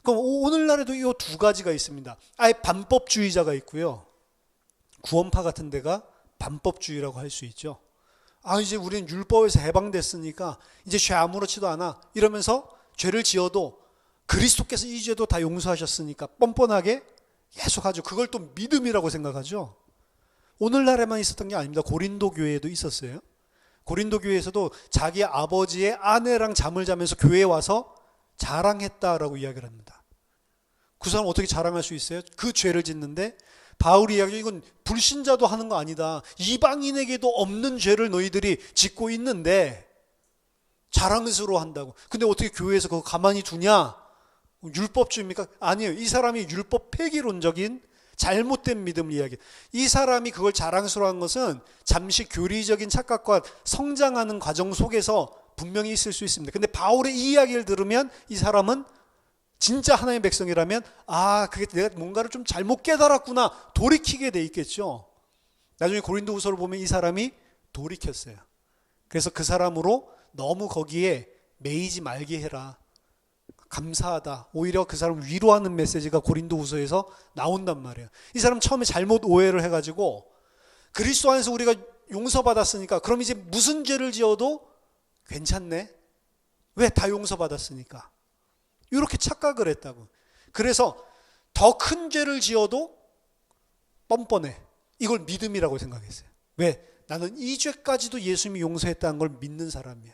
그럼 오늘날에도 이 두 가지가 있습니다. 아예 반법주의자가 있고요, 구원파 같은 데가 반법주의라고 할 수 있죠. 이제 우리는 율법에서 해방됐으니까 이제 죄 아무렇지도 않아 이러면서 죄를 지어도 그리스도께서 이 죄도 다 용서하셨으니까 뻔뻔하게 계속하죠. 그걸 또 믿음이라고 생각하죠. 오늘날에만 있었던 게 아닙니다. 고린도 교회에도 있었어요. 고린도 교회에서도 자기 아버지의 아내랑 잠을 자면서 교회에 와서 자랑했다라고 이야기를 합니다. 그 사람 어떻게 자랑할 수 있어요? 그 죄를 짓는데 바울이 이야기하죠. 이건 불신자도 하는 거 아니다. 이방인에게도 없는 죄를 너희들이 짓고 있는데 자랑스러워 한다고. 근데 어떻게 교회에서 그거 가만히 두냐? 율법주의입니까? 아니에요. 이 사람이 율법 폐기론적인 잘못된 믿음을 이야기해요. 이 사람이 그걸 자랑스러워한 것은 잠시 교리적인 착각과 성장하는 과정 속에서 분명히 있을 수 있습니다. 근데 바울의 이 이야기를 들으면 이 사람은 진짜 하나님의 백성이라면 그게 내가 뭔가를 좀 잘못 깨달았구나, 돌이키게 돼 있겠죠. 나중에 고린도후서를 보면 이 사람이 돌이켰어요. 그래서 그 사람으로 너무 거기에 매이지 말게 해라, 감사하다, 오히려 그 사람을 위로하는 메시지가 고린도후서에서 나온단 말이에요. 이 사람 처음에 잘못 오해를 해가지고 그리스도 안에서 우리가 용서받았으니까 그럼 이제 무슨 죄를 지어도 괜찮네, 왜? 다 용서받았으니까. 이렇게 착각을 했다고. 그래서 더 큰 죄를 지어도 뻔뻔해, 이걸 믿음이라고 생각했어요. 왜? 나는 이 죄까지도 예수님이 용서했다는 걸 믿는 사람이야.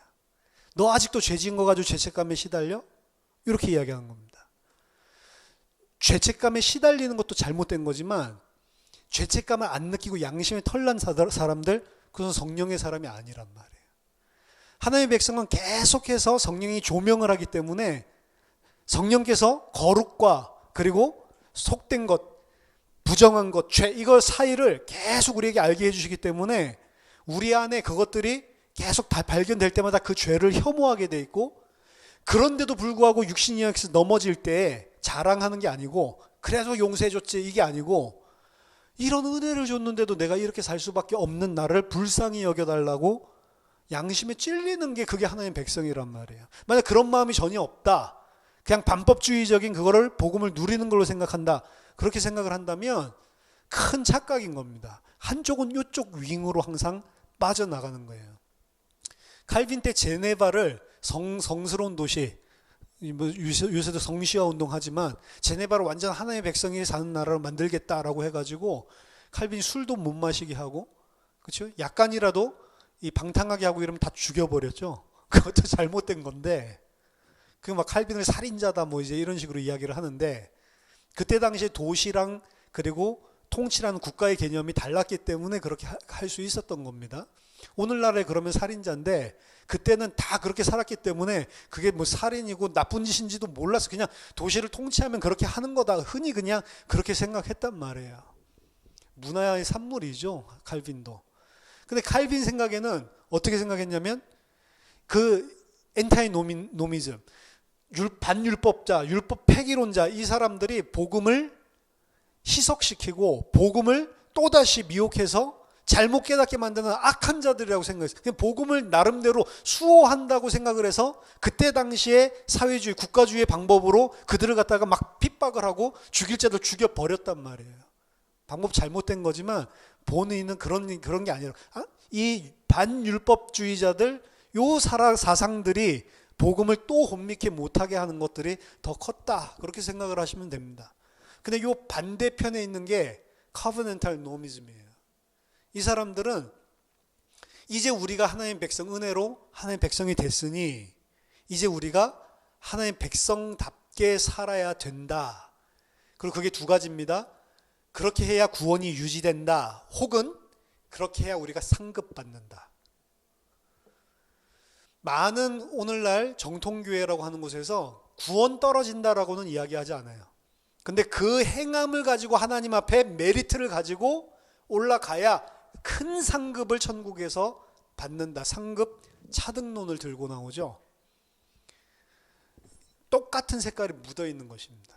너 아직도 죄 지은 거 가지고 죄책감에 시달려? 이렇게 이야기하는 겁니다. 죄책감에 시달리는 것도 잘못된 거지만 죄책감을 안 느끼고 양심에 털난 사람들, 그것은 성령의 사람이 아니란 말이에요. 하나님의 백성은 계속해서 성령이 조명을 하기 때문에 성령께서 거룩과 그리고 속된 것, 부정한 것, 죄, 이걸 사이를 계속 우리에게 알게 해주시기 때문에 우리 안에 그것들이 계속 다 발견될 때마다 그 죄를 혐오하게 돼 있고, 그런데도 불구하고 육신이역에서 넘어질 때 자랑하는 게 아니고 그래서 용서해줬지 이게 아니고 이런 은혜를 줬는데도 내가 이렇게 살 수밖에 없는 나를 불쌍히 여겨달라고 양심에 찔리는 게 그게 하나님의 백성이란 말이에요. 만약 그런 마음이 전혀 없다, 그냥 반법주의적인 그거를 복음을 누리는 걸로 생각한다, 그렇게 생각을 한다면 큰 착각인 겁니다. 한쪽은 이쪽 윙으로 항상 빠져나가는 거예요. 칼빈 때 제네바를 성스러운 도시, 요새도 성시화 운동하지만 제네바를 완전 하나의 백성이 사는 나라로 만들겠다라고 해가지고 칼빈이 술도 못 마시게 하고, 그렇죠? 약간이라도 이 방탕하게 하고 이러면 다 죽여버렸죠. 그것도 잘못된 건데, 그 막 칼빈을 살인자다 뭐 이제 이런 식으로 이야기를 하는데, 그때 당시에 도시랑 그리고 통치라는 국가의 개념이 달랐기 때문에 그렇게 할 수 있었던 겁니다. 오늘날에 그러면 살인자인데 그때는 다 그렇게 살았기 때문에 그게 뭐 살인이고 나쁜 짓인지도 몰라서 그냥 도시를 통치하면 그렇게 하는 거다, 흔히 그냥 그렇게 생각했단 말이에요. 문화의 산물이죠, 칼빈도. 근데 칼빈 생각에는 어떻게 생각했냐면 그 엔타이노미즘, 반율법자, 율법 폐기론자, 이 사람들이 복음을 희석시키고 복음을 또다시 미혹해서 잘못 깨닫게 만드는 악한 자들이라고 생각했어요. 그냥 복음을 나름대로 수호한다고 생각을 해서 그때 당시에 사회주의, 국가주의의 방법으로 그들을 갖다가 막 핍박을 하고 죽일 자들 죽여버렸단 말이에요. 방법 잘못된 거지만 본의는 그런 게 아니라, 이 반율법주의자들, 요 사상들이 복음을 또 혼미케 못하게 하는 것들이 더 컸다, 그렇게 생각을 하시면 됩니다. 근데 요 반대편에 있는 게 covenantal nomism이에요. 이 사람들은 이제 우리가 하나님의 백성, 은혜로 하나님의 백성이 됐으니 이제 우리가 하나님의 백성답게 살아야 된다. 그리고 그게 두 가지입니다. 그렇게 해야 구원이 유지된다, 혹은 그렇게 해야 우리가 상급받는다. 많은 오늘날 정통교회라고 하는 곳에서 구원 떨어진다라고는 이야기하지 않아요. 근데 그 행함을 가지고 하나님 앞에 메리트를 가지고 올라가야 큰 상급을 천국에서 받는다. 상급 차등론을 들고 나오죠. 똑같은 색깔이 묻어 있는 것입니다.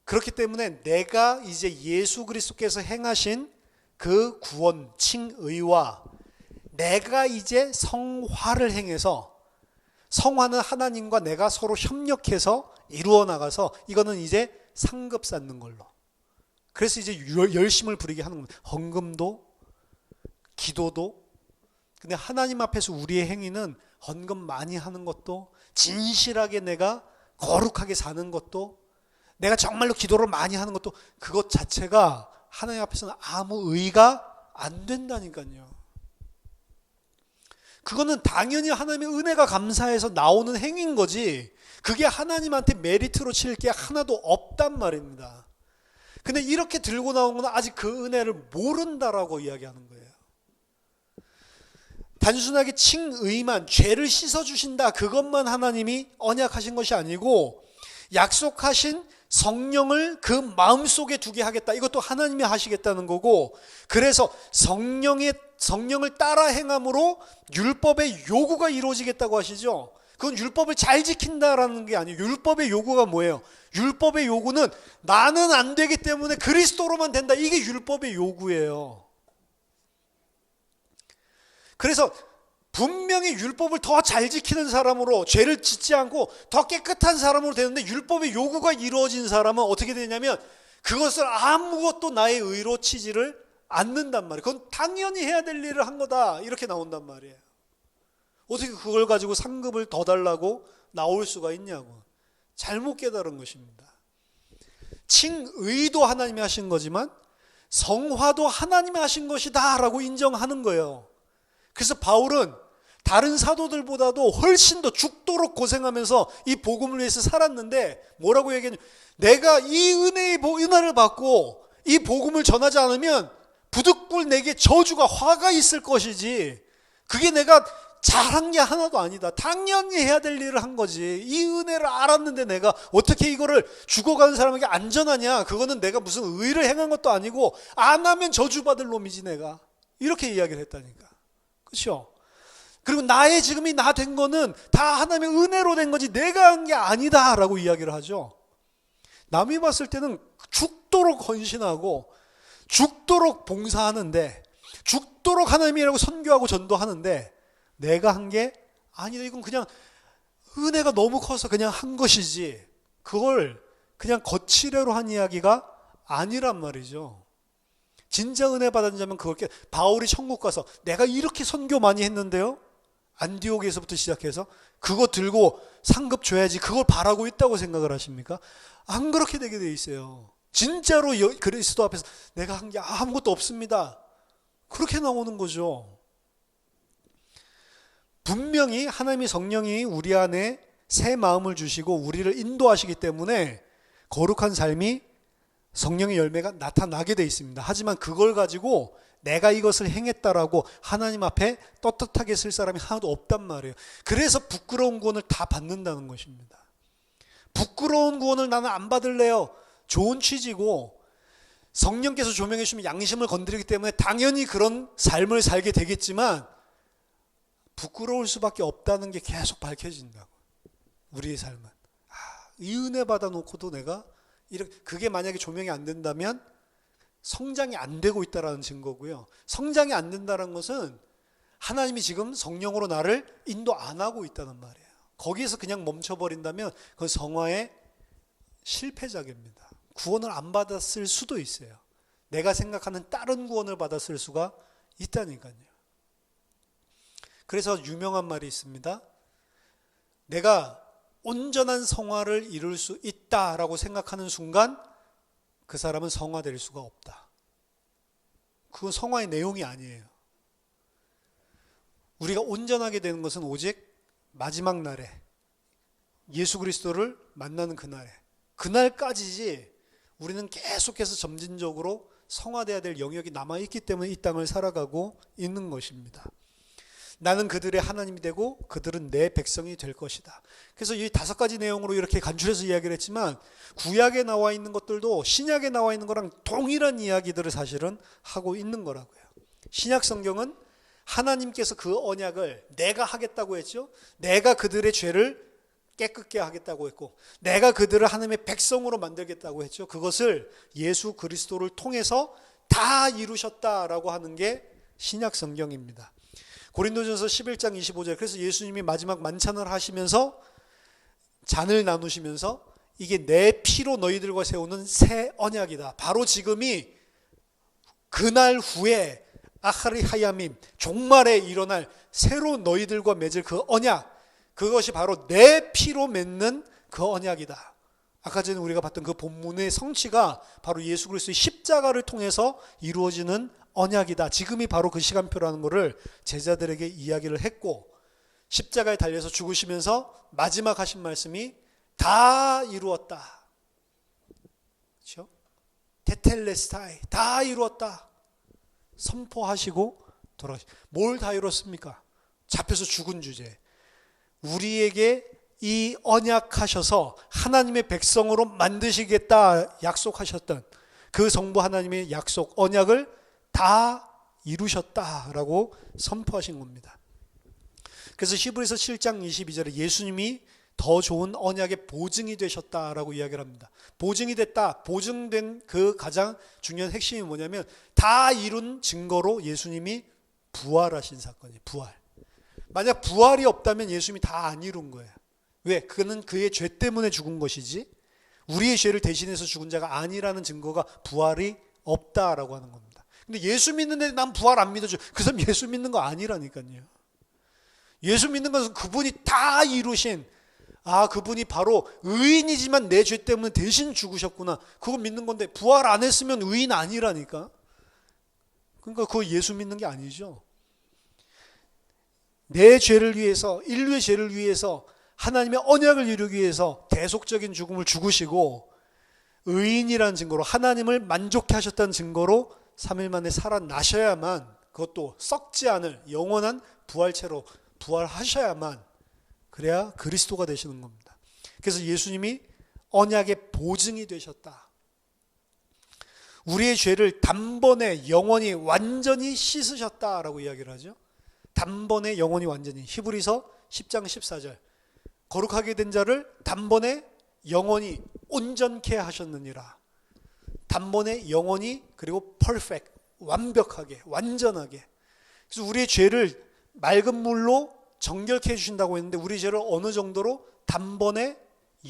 그렇기 때문에 내가 이제 예수 그리스도께서 행하신 그 구원, 칭의와 내가 이제 성화를 행해서, 성화는 하나님과 내가 서로 협력해서 이루어 나가서 이거는 이제 상급 쌓는 걸로. 그래서 이제 열심을 부리게 하는 겁니다. 헌금도, 기도도. 근데 하나님 앞에서 우리의 행위는 헌금 많이 하는 것도, 진실하게 내가 거룩하게 사는 것도, 내가 정말로 기도를 많이 하는 것도, 그것 자체가 하나님 앞에서는 아무 의의가 안 된다니까요. 그거는 당연히 하나님의 은혜가 감사해서 나오는 행위인 거지, 그게 하나님한테 메리트로 칠 게 하나도 없단 말입니다. 근데 이렇게 들고 나온 건 아직 그 은혜를 모른다라고 이야기하는 거예요. 단순하게 칭의만, 죄를 씻어주신다, 그것만 하나님이 언약하신 것이 아니고 약속하신 성령을 그 마음속에 두게 하겠다, 이것도 하나님이 하시겠다는 거고, 그래서 성령을 따라 행함으로 율법의 요구가 이루어지겠다고 하시죠. 그건 율법을 잘 지킨다라는 게 아니에요. 율법의 요구가 뭐예요? 율법의 요구는 나는 안 되기 때문에 그리스도로만 된다, 이게 율법의 요구예요. 그래서 분명히 율법을 더 잘 지키는 사람으로, 죄를 짓지 않고 더 깨끗한 사람으로 되는데, 율법의 요구가 이루어진 사람은 어떻게 되냐면 그것을 아무것도 나의 의로 치지를 않는단 말이에요. 그건 당연히 해야 될 일을 한 거다, 이렇게 나온단 말이에요. 어떻게 그걸 가지고 상급을 더 달라고 나올 수가 있냐고. 잘못 깨달은 것입니다. 칭의도 하나님이 하신 거지만 성화도 하나님이 하신 것이다 라고 인정하는 거예요. 그래서 바울은 다른 사도들보다도 훨씬 더 죽도록 고생하면서 이 복음을 위해서 살았는데 뭐라고 얘기했냐면, 내가 이 은혜를 받고 이 복음을 전하지 않으면 부득불 내게 저주가, 화가 있을 것이지, 그게 내가 잘한 게 하나도 아니다, 당연히 해야 될 일을 한 거지, 이 은혜를 알았는데 내가 어떻게 이거를 죽어가는 사람에게 안전하냐, 그거는 내가 무슨 의를 행한 것도 아니고 안 하면 저주받을 놈이지 내가, 이렇게 이야기를 했다니까. 그렇죠? 그리고 나의 지금이 나 된 거는 다 하나님의 은혜로 된 거지 내가 한 게 아니다 라고 이야기를 하죠. 남이 봤을 때는 죽도록 헌신하고 죽도록 봉사하는데, 죽도록 하나님이라고 선교하고 전도하는데 내가 한 게 아니다. 이건 그냥 은혜가 너무 커서 그냥 한 것이지, 그걸 그냥 거칠애로 한 이야기가 아니란 말이죠. 진짜 은혜 받은 자면 그걸 바울이 천국 가서 내가 이렇게 선교 많이 했는데요, 안디옥에서부터 시작해서 그거 들고 상급 줘야지, 그걸 바라고 있다고 생각을 하십니까? 안 그렇게 되게 돼 있어요. 진짜로 그리스도 앞에서 내가 한 게 아무것도 없습니다, 그렇게 나오는 거죠. 분명히 하나님의 성령이 우리 안에 새 마음을 주시고 우리를 인도하시기 때문에 거룩한 삶이, 성령의 열매가 나타나게 돼 있습니다. 하지만 그걸 가지고 내가 이것을 행했다라고 하나님 앞에 떳떳하게 쓸 사람이 하나도 없단 말이에요. 그래서 부끄러운 구원을 다 받는다는 것입니다. 부끄러운 구원을 나는 안 받을래요, 좋은 취지고, 성령께서 조명해 주시면 양심을 건드리기 때문에 당연히 그런 삶을 살게 되겠지만 부끄러울 수밖에 없다는 게 계속 밝혀진다고. 우리의 삶은 이 은혜 받아놓고도 내가 이렇게, 그게 만약에 조명이 안 된다면 성장이 안 되고 있다는 증거고요. 성장이 안 된다는 것은 하나님이 지금 성령으로 나를 인도 안 하고 있다는 말이에요. 거기에서 그냥 멈춰버린다면 그건 성화의 실패작입니다. 구원을 안 받았을 수도 있어요. 내가 생각하는 다른 구원을 받았을 수가 있다니까요. 그래서 유명한 말이 있습니다. 내가 온전한 성화를 이룰 수 있다라고 생각하는 순간 그 사람은 성화될 수가 없다. 그건 성화의 내용이 아니에요. 우리가 온전하게 되는 것은 오직 마지막 날에 예수 그리스도를 만나는 그날에, 그날까지지 우리는 계속해서 점진적으로 성화돼야 될 영역이 남아있기 때문에 이 땅을 살아가고 있는 것입니다. 나는 그들의 하나님이 되고 그들은 내 백성이 될 것이다. 그래서 이 5가지 내용으로 이렇게 간추려서 이야기를 했지만 구약에 나와 있는 것들도 신약에 나와 있는 거랑 동일한 이야기들을 사실은 하고 있는 거라고요. 신약 성경은 하나님께서 그 언약을 내가 하겠다고 했죠. 내가 그들의 죄를 깨끗게 하겠다고 했고, 내가 그들을 하나님의 백성으로 만들겠다고 했죠. 그것을 예수 그리스도를 통해서 다 이루셨다라고 하는 게 신약 성경입니다. 고린도전서 11장 25절, 그래서 예수님이 마지막 만찬을 하시면서 잔을 나누시면서 이게 내 피로 너희들과 세우는 새 언약이다. 바로 지금이 그날 후에 아하리 하야밈, 종말에 일어날 새로 너희들과 맺을 그 언약, 그것이 바로 내 피로 맺는 그 언약이다. 아까 전에 우리가 봤던 그 본문의 성취가 바로 예수 그리스도의 십자가를 통해서 이루어지는 언약이다. 지금이 바로 그 시간표라는 것을 제자들에게 이야기를 했고, 십자가에 달려서 죽으시면서 마지막 하신 말씀이 다 이루었다. 그렇죠? 테텔레스타이, 다 이루었다 선포하시고 돌아가시. 뭘 다 이뤘습니까? 잡혀서 죽은 주제. 우리에게 이 언약하셔서 하나님의 백성으로 만드시겠다 약속하셨던 그 성부 하나님의 약속, 언약을 다 이루셨다라고 선포하신 겁니다. 그래서 히브리서 7장 22절에 예수님이 더 좋은 언약의 보증이 되셨다라고 이야기를 합니다. 보증이 됐다, 보증된 그 가장 중요한 핵심이 뭐냐면 다 이룬 증거로 예수님이 부활하신 사건이에요. 부활. 만약 부활이 없다면 예수님이 다 안 이룬 거예요. 왜? 그는 그의 죄 때문에 죽은 것이지 우리의 죄를 대신해서 죽은 자가 아니라는 증거가 부활이 없다라고 하는 겁니다. 근데 예수 믿는데 난 부활 안 믿어줘. 그 사람 예수 믿는 거 아니라니까요. 예수 믿는 것은 그분이 다 이루신, 그분이 바로 의인이지만 내 죄 때문에 대신 죽으셨구나, 그거 믿는 건데 부활 안 했으면 의인 아니라니까. 그러니까 그거 예수 믿는 게 아니죠. 내 죄를 위해서, 인류의 죄를 위해서, 하나님의 언약을 이루기 위해서 대속적인 죽음을 죽으시고 의인이라는 증거로, 하나님을 만족해 하셨다는 증거로 3일 만에 살아나셔야만, 그것도 썩지 않을 영원한 부활체로 부활하셔야만, 그래야 그리스도가 되시는 겁니다. 그래서 예수님이 언약의 보증이 되셨다. 우리의 죄를 단번에 영원히 완전히 씻으셨다라고 이야기를 하죠. 단번에 영원히 완전히. 히브리서 10장 14절. 거룩하게 된 자를 단번에 영원히 온전케 하셨느니라. 단번에 영원히 그리고 퍼펙트 완벽하게 완전하게. 그래서 우리의 죄를 맑은 물로 정결케 해주신다고 했는데 우리 죄를 어느 정도로? 단번에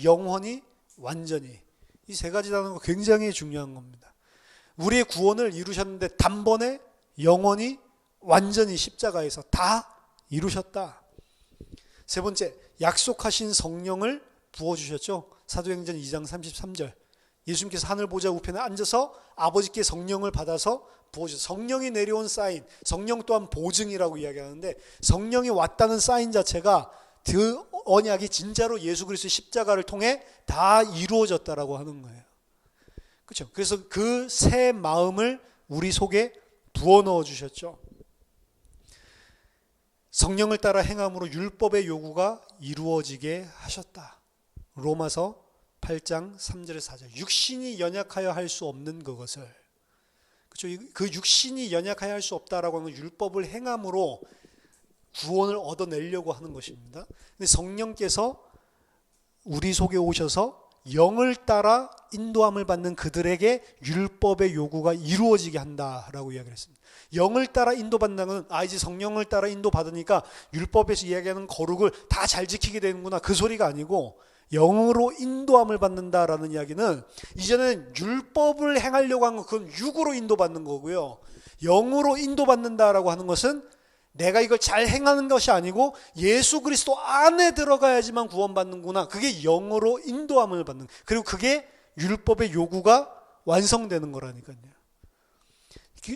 영원히 완전히. 이 세 가지 단어가 굉장히 중요한 겁니다. 우리의 구원을 이루셨는데 단번에 영원히 완전히 십자가에서 다 이루셨다. 세 번째, 약속하신 성령을 부어주셨죠. 사도행전 2장 33절. 예수님께서 하늘 보좌 우편에 앉아서 아버지께 성령을 받아서 부어주셨어요. 성령이 내려온 사인, 성령 또한 보증이라고 이야기하는데 성령이 왔다는 사인 자체가 그 언약이 진짜로 예수 그리스도의 십자가를 통해 다 이루어졌다라고 하는 거예요. 그렇죠? 그래서 그 새 마음을 우리 속에 부어 넣어 주셨죠. 성령을 따라 행함으로 율법의 요구가 이루어지게 하셨다. 로마서 8장 3절에서 4절. 육신이 연약하여 할 수 없는 그것을, 그렇죠? 그 육신이 연약하여 할 수 없다라고 하는 건 율법을 행함으로 구원을 얻어내려고 하는 것입니다. 근데 성령께서 우리 속에 오셔서 영을 따라 인도함을 받는 그들에게 율법의 요구가 이루어지게 한다라고 이야기를 했습니다. 영을 따라 인도받는다는 건 이제 성령을 따라 인도받으니까 율법에서 이야기하는 거룩을 다 잘 지키게 되는구나 그 소리가 아니고, 영으로 인도함을 받는다라는 이야기는 이제는 율법을 행하려고 하는 건 그건 육으로 인도받는 거고요. 영으로 인도받는다라고 하는 것은 내가 이걸 잘 행하는 것이 아니고 예수 그리스도 안에 들어가야지만 구원받는구나. 그게 영으로 인도함을 받는, 그리고 그게 율법의 요구가 완성되는 거라니까요.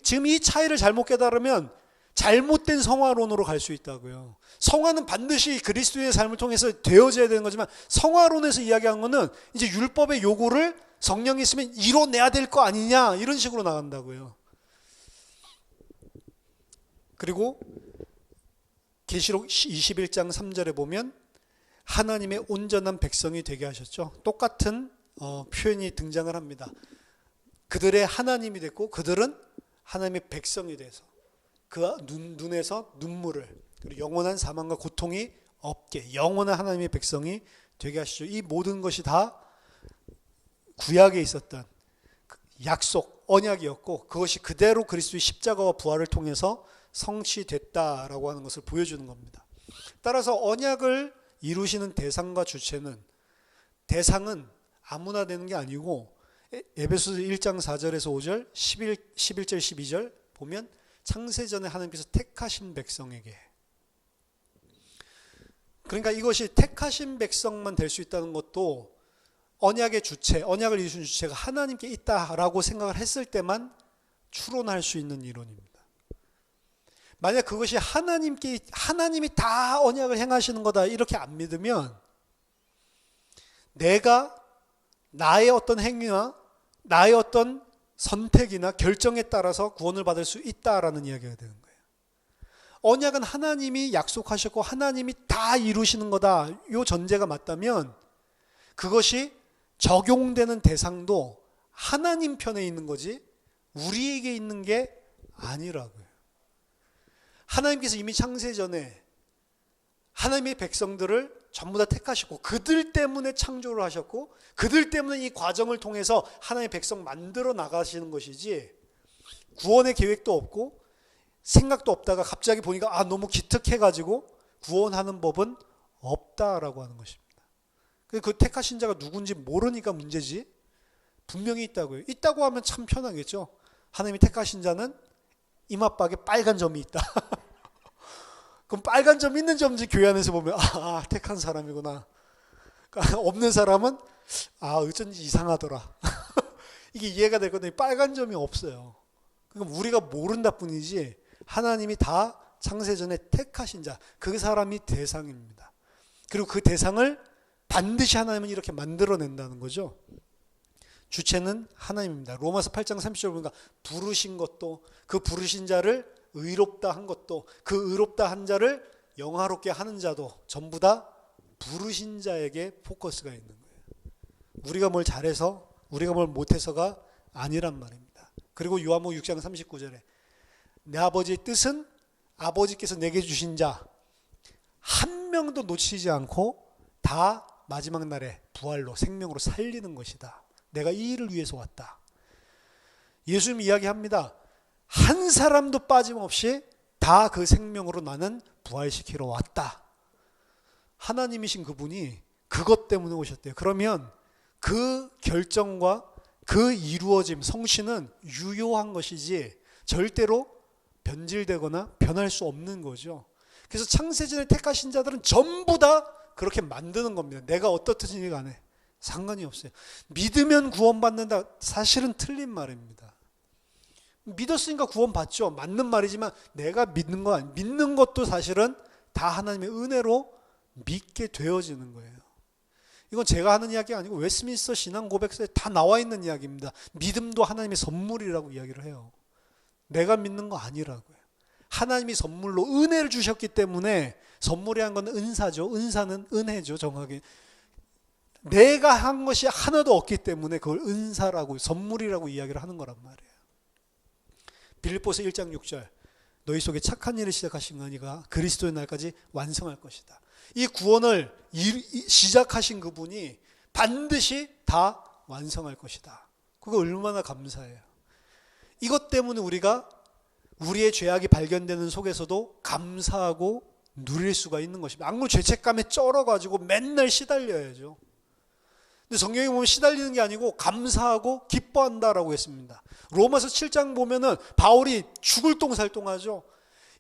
지금 이 차이를 잘못 깨달으면 잘못된 성화론으로 갈 수 있다고요. 성화는 반드시 그리스도의 삶을 통해서 되어져야 되는 거지만 성화론에서 이야기한 거는 이제 율법의 요구를 성령이 있으면 이뤄내야 될 거 아니냐 이런 식으로 나간다고요. 그리고 계시록 21장 3절에 보면 하나님의 온전한 백성이 되게 하셨죠. 똑같은 표현이 등장을 합니다. 그들의 하나님이 됐고 그들은 하나님의 백성이 돼서 그 눈에서 눈물을, 그리고 영원한 사망과 고통이 없게 영원한 하나님의 백성이 되게 하시죠. 이 모든 것이 다 구약에 있었던 약속, 언약이었고 그것이 그대로 그리스도의 십자가와 부활을 통해서 성취됐다라고 하는 것을 보여주는 겁니다. 따라서 언약을 이루시는 대상과 주체는, 대상은 아무나 되는 게 아니고 에베소서 1장 4절에서 5절, 11절 12절 보면 창세전에 하나님께서 택하신 백성에게, 그러니까 이것이 택하신 백성만 될 수 있다는 것도 언약의 주체, 언약을 이루신 주체가 하나님께 있다라고 생각을 했을 때만 추론할 수 있는 이론입니다. 만약 그것이 하나님이 다 언약을 행하시는 거다 이렇게 안 믿으면 내가 나의 어떤 행위나 나의 어떤 선택이나 결정에 따라서 구원을 받을 수 있다라는 이야기가 되는 거예요. 언약은 하나님이 약속하셨고 하나님이 다 이루시는 거다 이 전제가 맞다면 그것이 적용되는 대상도 하나님 편에 있는 거지 우리에게 있는 게 아니라고요. 하나님께서 이미 창세전에 하나님의 백성들을 전부 다 택하셨고 그들 때문에 창조를 하셨고 그들 때문에 이 과정을 통해서 하나님의 백성 만들어 나가시는 것이지, 구원의 계획도 없고 생각도 없다가 갑자기 보니까 너무 기특해가지고 구원하는 법은 없다라고 하는 것입니다. 그 택하신 자가 누군지 모르니까 문제지 분명히 있다고요. 있다고 하면 참 편하겠죠. 하나님이 택하신 자는 이마박에 빨간 점이 있다. 그럼 빨간 점 있는 점인지 교회 안에서 보면 택한 사람이구나. 그러니까 없는 사람은 어쩐지 이상하더라. 이게 이해가 될 건데 빨간 점이 없어요. 그러니까 우리가 모른다 뿐이지 하나님이 다 창세전에 택하신 자, 그 사람이 대상입니다. 그리고 그 대상을 반드시 하나님은 이렇게 만들어낸다는 거죠. 주체는 하나님입니다. 로마서 8장 30절 보니까 부르신 것도, 그 부르신 자를 의롭다 한 것도, 그 의롭다 한 자를 영화롭게 하는 자도 전부 다 부르신 자에게 포커스가 있는 거예요. 우리가 뭘 잘해서 우리가 뭘 못해서가 아니란 말입니다. 그리고 요한복음 6장 39절에 내 아버지의 뜻은 아버지께서 내게 주신 자 한 명도 놓치지 않고 다 마지막 날에 부활로 생명으로 살리는 것이다. 내가 이 일을 위해서 왔다. 예수님 이야기합니다. 한 사람도 빠짐없이 다 그 생명으로 나는 부활시키러 왔다. 하나님이신 그분이 그것 때문에 오셨대요. 그러면 그 결정과 그 이루어짐, 성신은 유효한 것이지 절대로 변질되거나 변할 수 없는 거죠. 그래서 창세전에 택하신 자들은 전부 다 그렇게 만드는 겁니다. 내가 어떻든지 간에 상관이 없어요. 믿으면 구원받는다. 사실은 틀린 말입니다. 믿었으니까 구원받죠. 맞는 말이지만 내가 믿는 거 아니에요. 믿는 것도 사실은 다 하나님의 은혜로 믿게 되어지는 거예요. 이건 제가 하는 이야기가 아니고 웨스민스터 신앙 고백서에 다 나와 있는 이야기입니다. 믿음도 하나님의 선물이라고 이야기를 해요. 내가 믿는 거 아니라고요. 하나님이 선물로 은혜를 주셨기 때문에, 선물이란 건 은사죠. 은사는 은혜죠. 정확히 내가 한 것이 하나도 없기 때문에 그걸 은사라고, 선물이라고 이야기를 하는 거란 말이에요. 빌립보서 1장 6절, 너희 속에 착한 일을 시작하신 거니가 그리스도의 날까지 완성할 것이다. 이 구원을 시작하신 그분이 반드시 다 완성할 것이다. 그거 얼마나 감사해요. 이것 때문에 우리가 우리의 죄악이 발견되는 속에서도 감사하고 누릴 수가 있는 것입니다. 안 그러면 죄책감에 쩔어가지고 맨날 시달려야죠. 근데 성경에 보면 시달리는 게 아니고 감사하고 기뻐한다라고 했습니다. 로마서 7장 보면은 바울이 죽을 똥살똥하죠.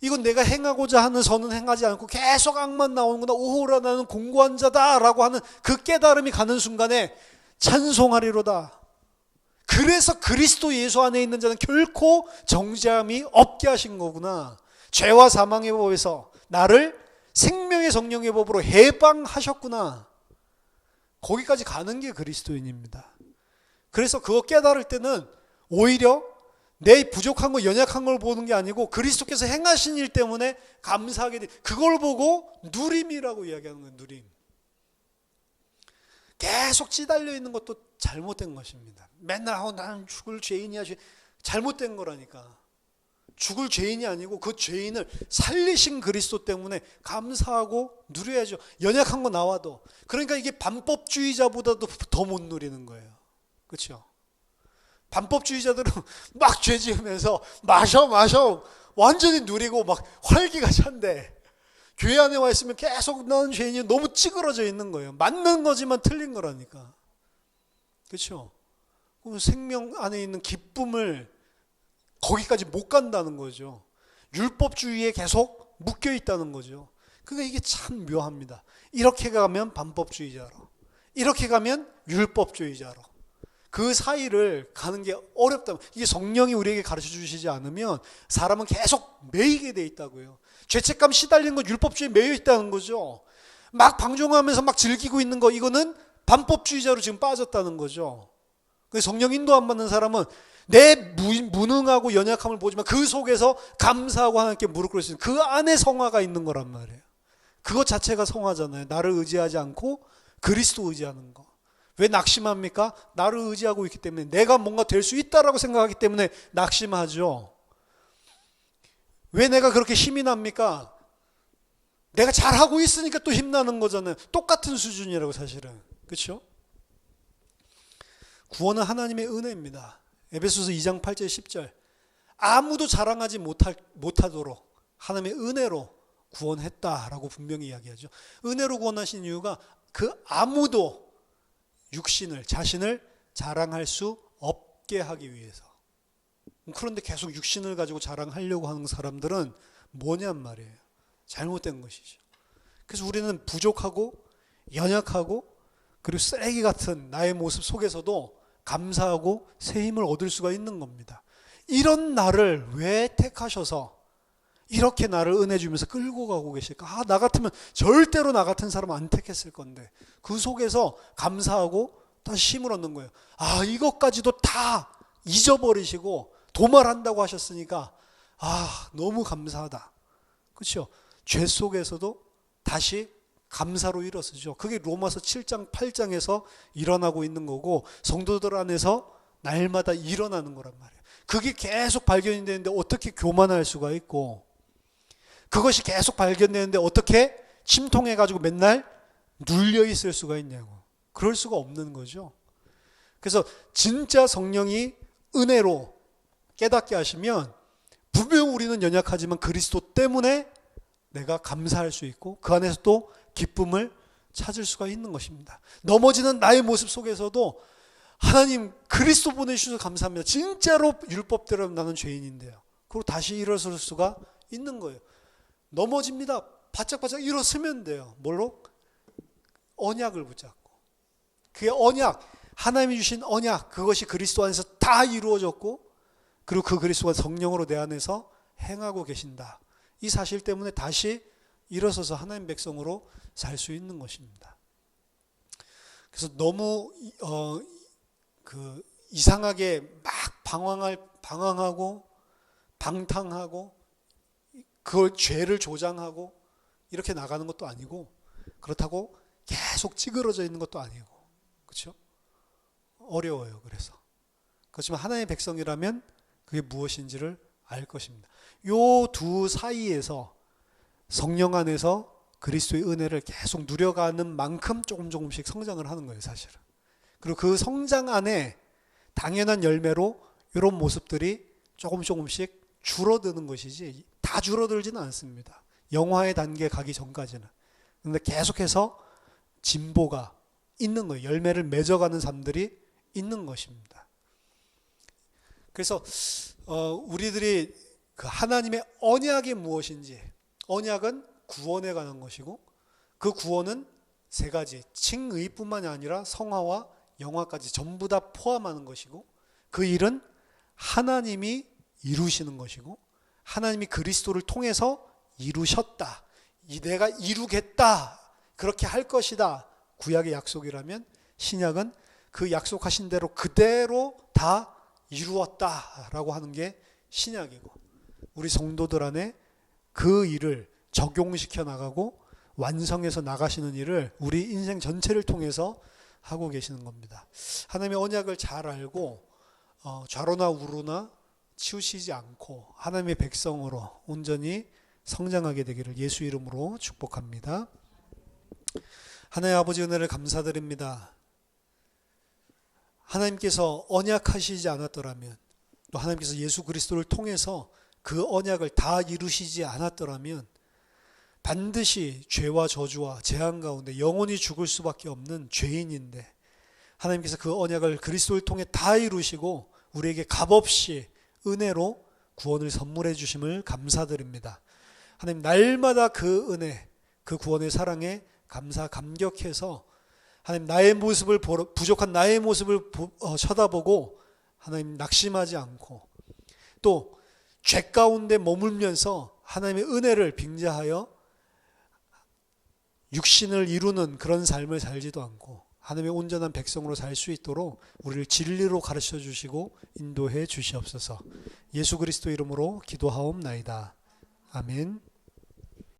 이건 내가 행하고자 하는 선은 행하지 않고 계속 악만 나오는구나. 오호라 나는 공고한 자다라고 하는 그 깨달음이 가는 순간에 찬송하리로다. 그래서 그리스도 예수 안에 있는 자는 결코 정죄함이 없게 하신 거구나. 죄와 사망의 법에서 나를 생명의 성령의 법으로 해방하셨구나. 거기까지 가는 게 그리스도인입니다. 그래서 그거 깨달을 때는 오히려 내 부족한 거, 연약한 걸 보는 게 아니고 그리스도께서 행하신 일 때문에 감사하게 돼. 그걸 보고 누림이라고 이야기하는 거예요. 누림. 계속 찌달려 있는 것도 잘못된 것입니다. 맨날 나는 죽을 죄인이야. 잘못된 거라니까. 죽을 죄인이 아니고 그 죄인을 살리신 그리스도 때문에 감사하고 누려야죠. 연약한 거 나와도. 그러니까 이게 반법주의자보다도 더 못 누리는 거예요. 그렇죠? 반법주의자들은 막 죄 지으면서 마셔 완전히 누리고 막 활기가 찬데, 교회 안에 와 있으면 계속 나는 죄인이 너무 찌그러져 있는 거예요. 맞는 거지만 틀린 거라니까. 그렇죠? 생명 안에 있는 기쁨을 거기까지 못 간다는 거죠. 율법주의에 계속 묶여 있다는 거죠. 그러니까 이게 참 묘합니다. 이렇게 가면 반법주의자로, 이렇게 가면 율법주의자로. 그 사이를 가는 게 어렵다. 이게 성령이 우리에게 가르쳐 주시지 않으면 사람은 계속 매이게 돼 있다고요. 죄책감 시달리는 건 율법주의에 매여 있다는 거죠. 막 방종하면서 막 즐기고 있는 거, 이거는 반법주의자로 지금 빠졌다는 거죠. 성령 인도 안 받는 사람은 내 무능하고 연약함을 보지만 그 속에서 감사하고 하나님께 무릎 꿇을 수 있는 그 안에 성화가 있는 거란 말이에요. 그것 자체가 성화잖아요. 나를 의지하지 않고 그리스도 의지하는 거. 왜 낙심합니까? 나를 의지하고 있기 때문에, 내가 뭔가 될 수 있다라고 생각하기 때문에 낙심하죠. 왜 내가 그렇게 힘이 납니까? 내가 잘하고 있으니까 또 힘나는 거잖아요. 똑같은 수준이라고 사실은. 그렇죠? 구원은 하나님의 은혜입니다. 에베소서 2장 8절 10절, 아무도 자랑하지 못하도록 하나님의 은혜로 구원했다라고 분명히 이야기하죠. 은혜로 구원하신 이유가 그 아무도 육신을, 자신을 자랑할 수 없게 하기 위해서. 그런데 계속 육신을 가지고 자랑하려고 하는 사람들은 뭐냔 말이에요. 잘못된 것이죠. 그래서 우리는 부족하고 연약하고 그리고 쓰레기 같은 나의 모습 속에서도 감사하고 새 힘을 얻을 수가 있는 겁니다. 이런 나를 왜 택하셔서 이렇게 나를 은혜 주면서 끌고 가고 계실까? 나 같으면 절대로 나 같은 사람 안 택했을 건데, 그 속에서 감사하고 다시 힘을 얻는 거예요. 이것까지도 다 잊어버리시고 도말한다고 하셨으니까 너무 감사하다. 그렇죠? 죄 속에서도 다시 감사로 일어서죠. 그게 로마서 7장 8장에서 일어나고 있는 거고, 성도들 안에서 날마다 일어나는 거란 말이에요. 그게 계속 발견이 되는데 어떻게 교만할 수가 있고, 그것이 계속 발견되는데 어떻게 침통해가지고 맨날 눌려 있을 수가 있냐고. 그럴 수가 없는 거죠. 그래서 진짜 성령이 은혜로 깨닫게 하시면 분명 우리는 연약하지만 그리스도 때문에 내가 감사할 수 있고 그 안에서 또 기쁨을 찾을 수가 있는 것입니다. 넘어지는 나의 모습 속에서도 하나님 그리스도 보내주셔서 감사합니다. 진짜로 율법대로 나는 죄인인데요. 그리고 다시 일어설 수가 있는 거예요. 넘어집니다. 바짝바짝 일어서면 돼요. 뭘로? 언약을 붙잡고. 그게 언약, 하나님이 주신 언약, 그것이 그리스도 안에서 다 이루어졌고 그리고 그 그리스도가 성령으로 내 안에서 행하고 계신다. 이 사실 때문에 다시 일어서서 하나님 백성으로 살 수 있는 것입니다. 그래서 너무 이상하게 막 방황하고 방탕하고 그걸 죄를 조장하고 이렇게 나가는 것도 아니고 그렇다고 계속 찌그러져 있는 것도 아니고 그렇죠? 어려워요. 그렇지만 하나님의 백성이라면 그게 무엇인지를 알 것입니다. 요 두 사이에서 성령 안에서 그리스도의 은혜를 계속 누려가는 만큼 조금씩 성장을 하는 거예요, 사실은. 그리고 그 성장 안에 당연한 열매로 이런 모습들이 조금씩 줄어드는 것이지 다 줄어들지는 않습니다. 영화의 단계에 가기 전까지는. 그런데 계속해서 진보가 있는 거예요. 열매를 맺어가는 삶들이 있는 것입니다. 그래서 우리들이 그 하나님의 언약이 무엇인지, 언약은 구원에 관한 것이고 그 구원은 세 가지, 칭의뿐만이 아니라 성화와 영화까지 전부 다 포함하는 것이고 그 일은 하나님이 이루시는 것이고 하나님이 그리스도를 통해서 이루셨다. 내가 이루겠다. 그렇게 할 것이다. 구약의 약속이라면 신약은 그 약속하신 대로 그대로 다 이루었다라고 하는 게 신약이고 우리 성도들 안에 그 일을 적용시켜 나가고 완성해서 나가시는 일을 우리 인생 전체를 통해서 하고 계시는 겁니다. 하나님의 언약을 잘 알고 좌로나 우로나 치우치지 않고 하나님의 백성으로 온전히 성장하게 되기를 예수 이름으로 축복합니다. 하나님 아버지 은혜를 감사드립니다. 하나님께서 언약하시지 않았더라면 또 하나님께서 예수 그리스도를 통해서 그 언약을 다 이루시지 않았더라면 반드시 죄와 저주와 재앙 가운데 영원히 죽을 수밖에 없는 죄인인데 하나님께서 그 언약을 그리스도를 통해 다 이루시고 우리에게 값없이 은혜로 구원을 선물해 주심을 감사드립니다. 하나님 날마다 그 은혜, 그 구원의 사랑에 감격해서 하나님 나의 모습을 부족한 나의 모습을 쳐다보고 하나님 낙심하지 않고 또 죄 가운데 머물면서 하나님의 은혜를 빙자하여 육신을 이루는 그런 삶을 살지도 않고 하나님의 온전한 백성으로 살 수 있도록 우리를 진리로 가르쳐 주시고 인도해 주시옵소서. 예수 그리스도 이름으로 기도하옵나이다. 아멘.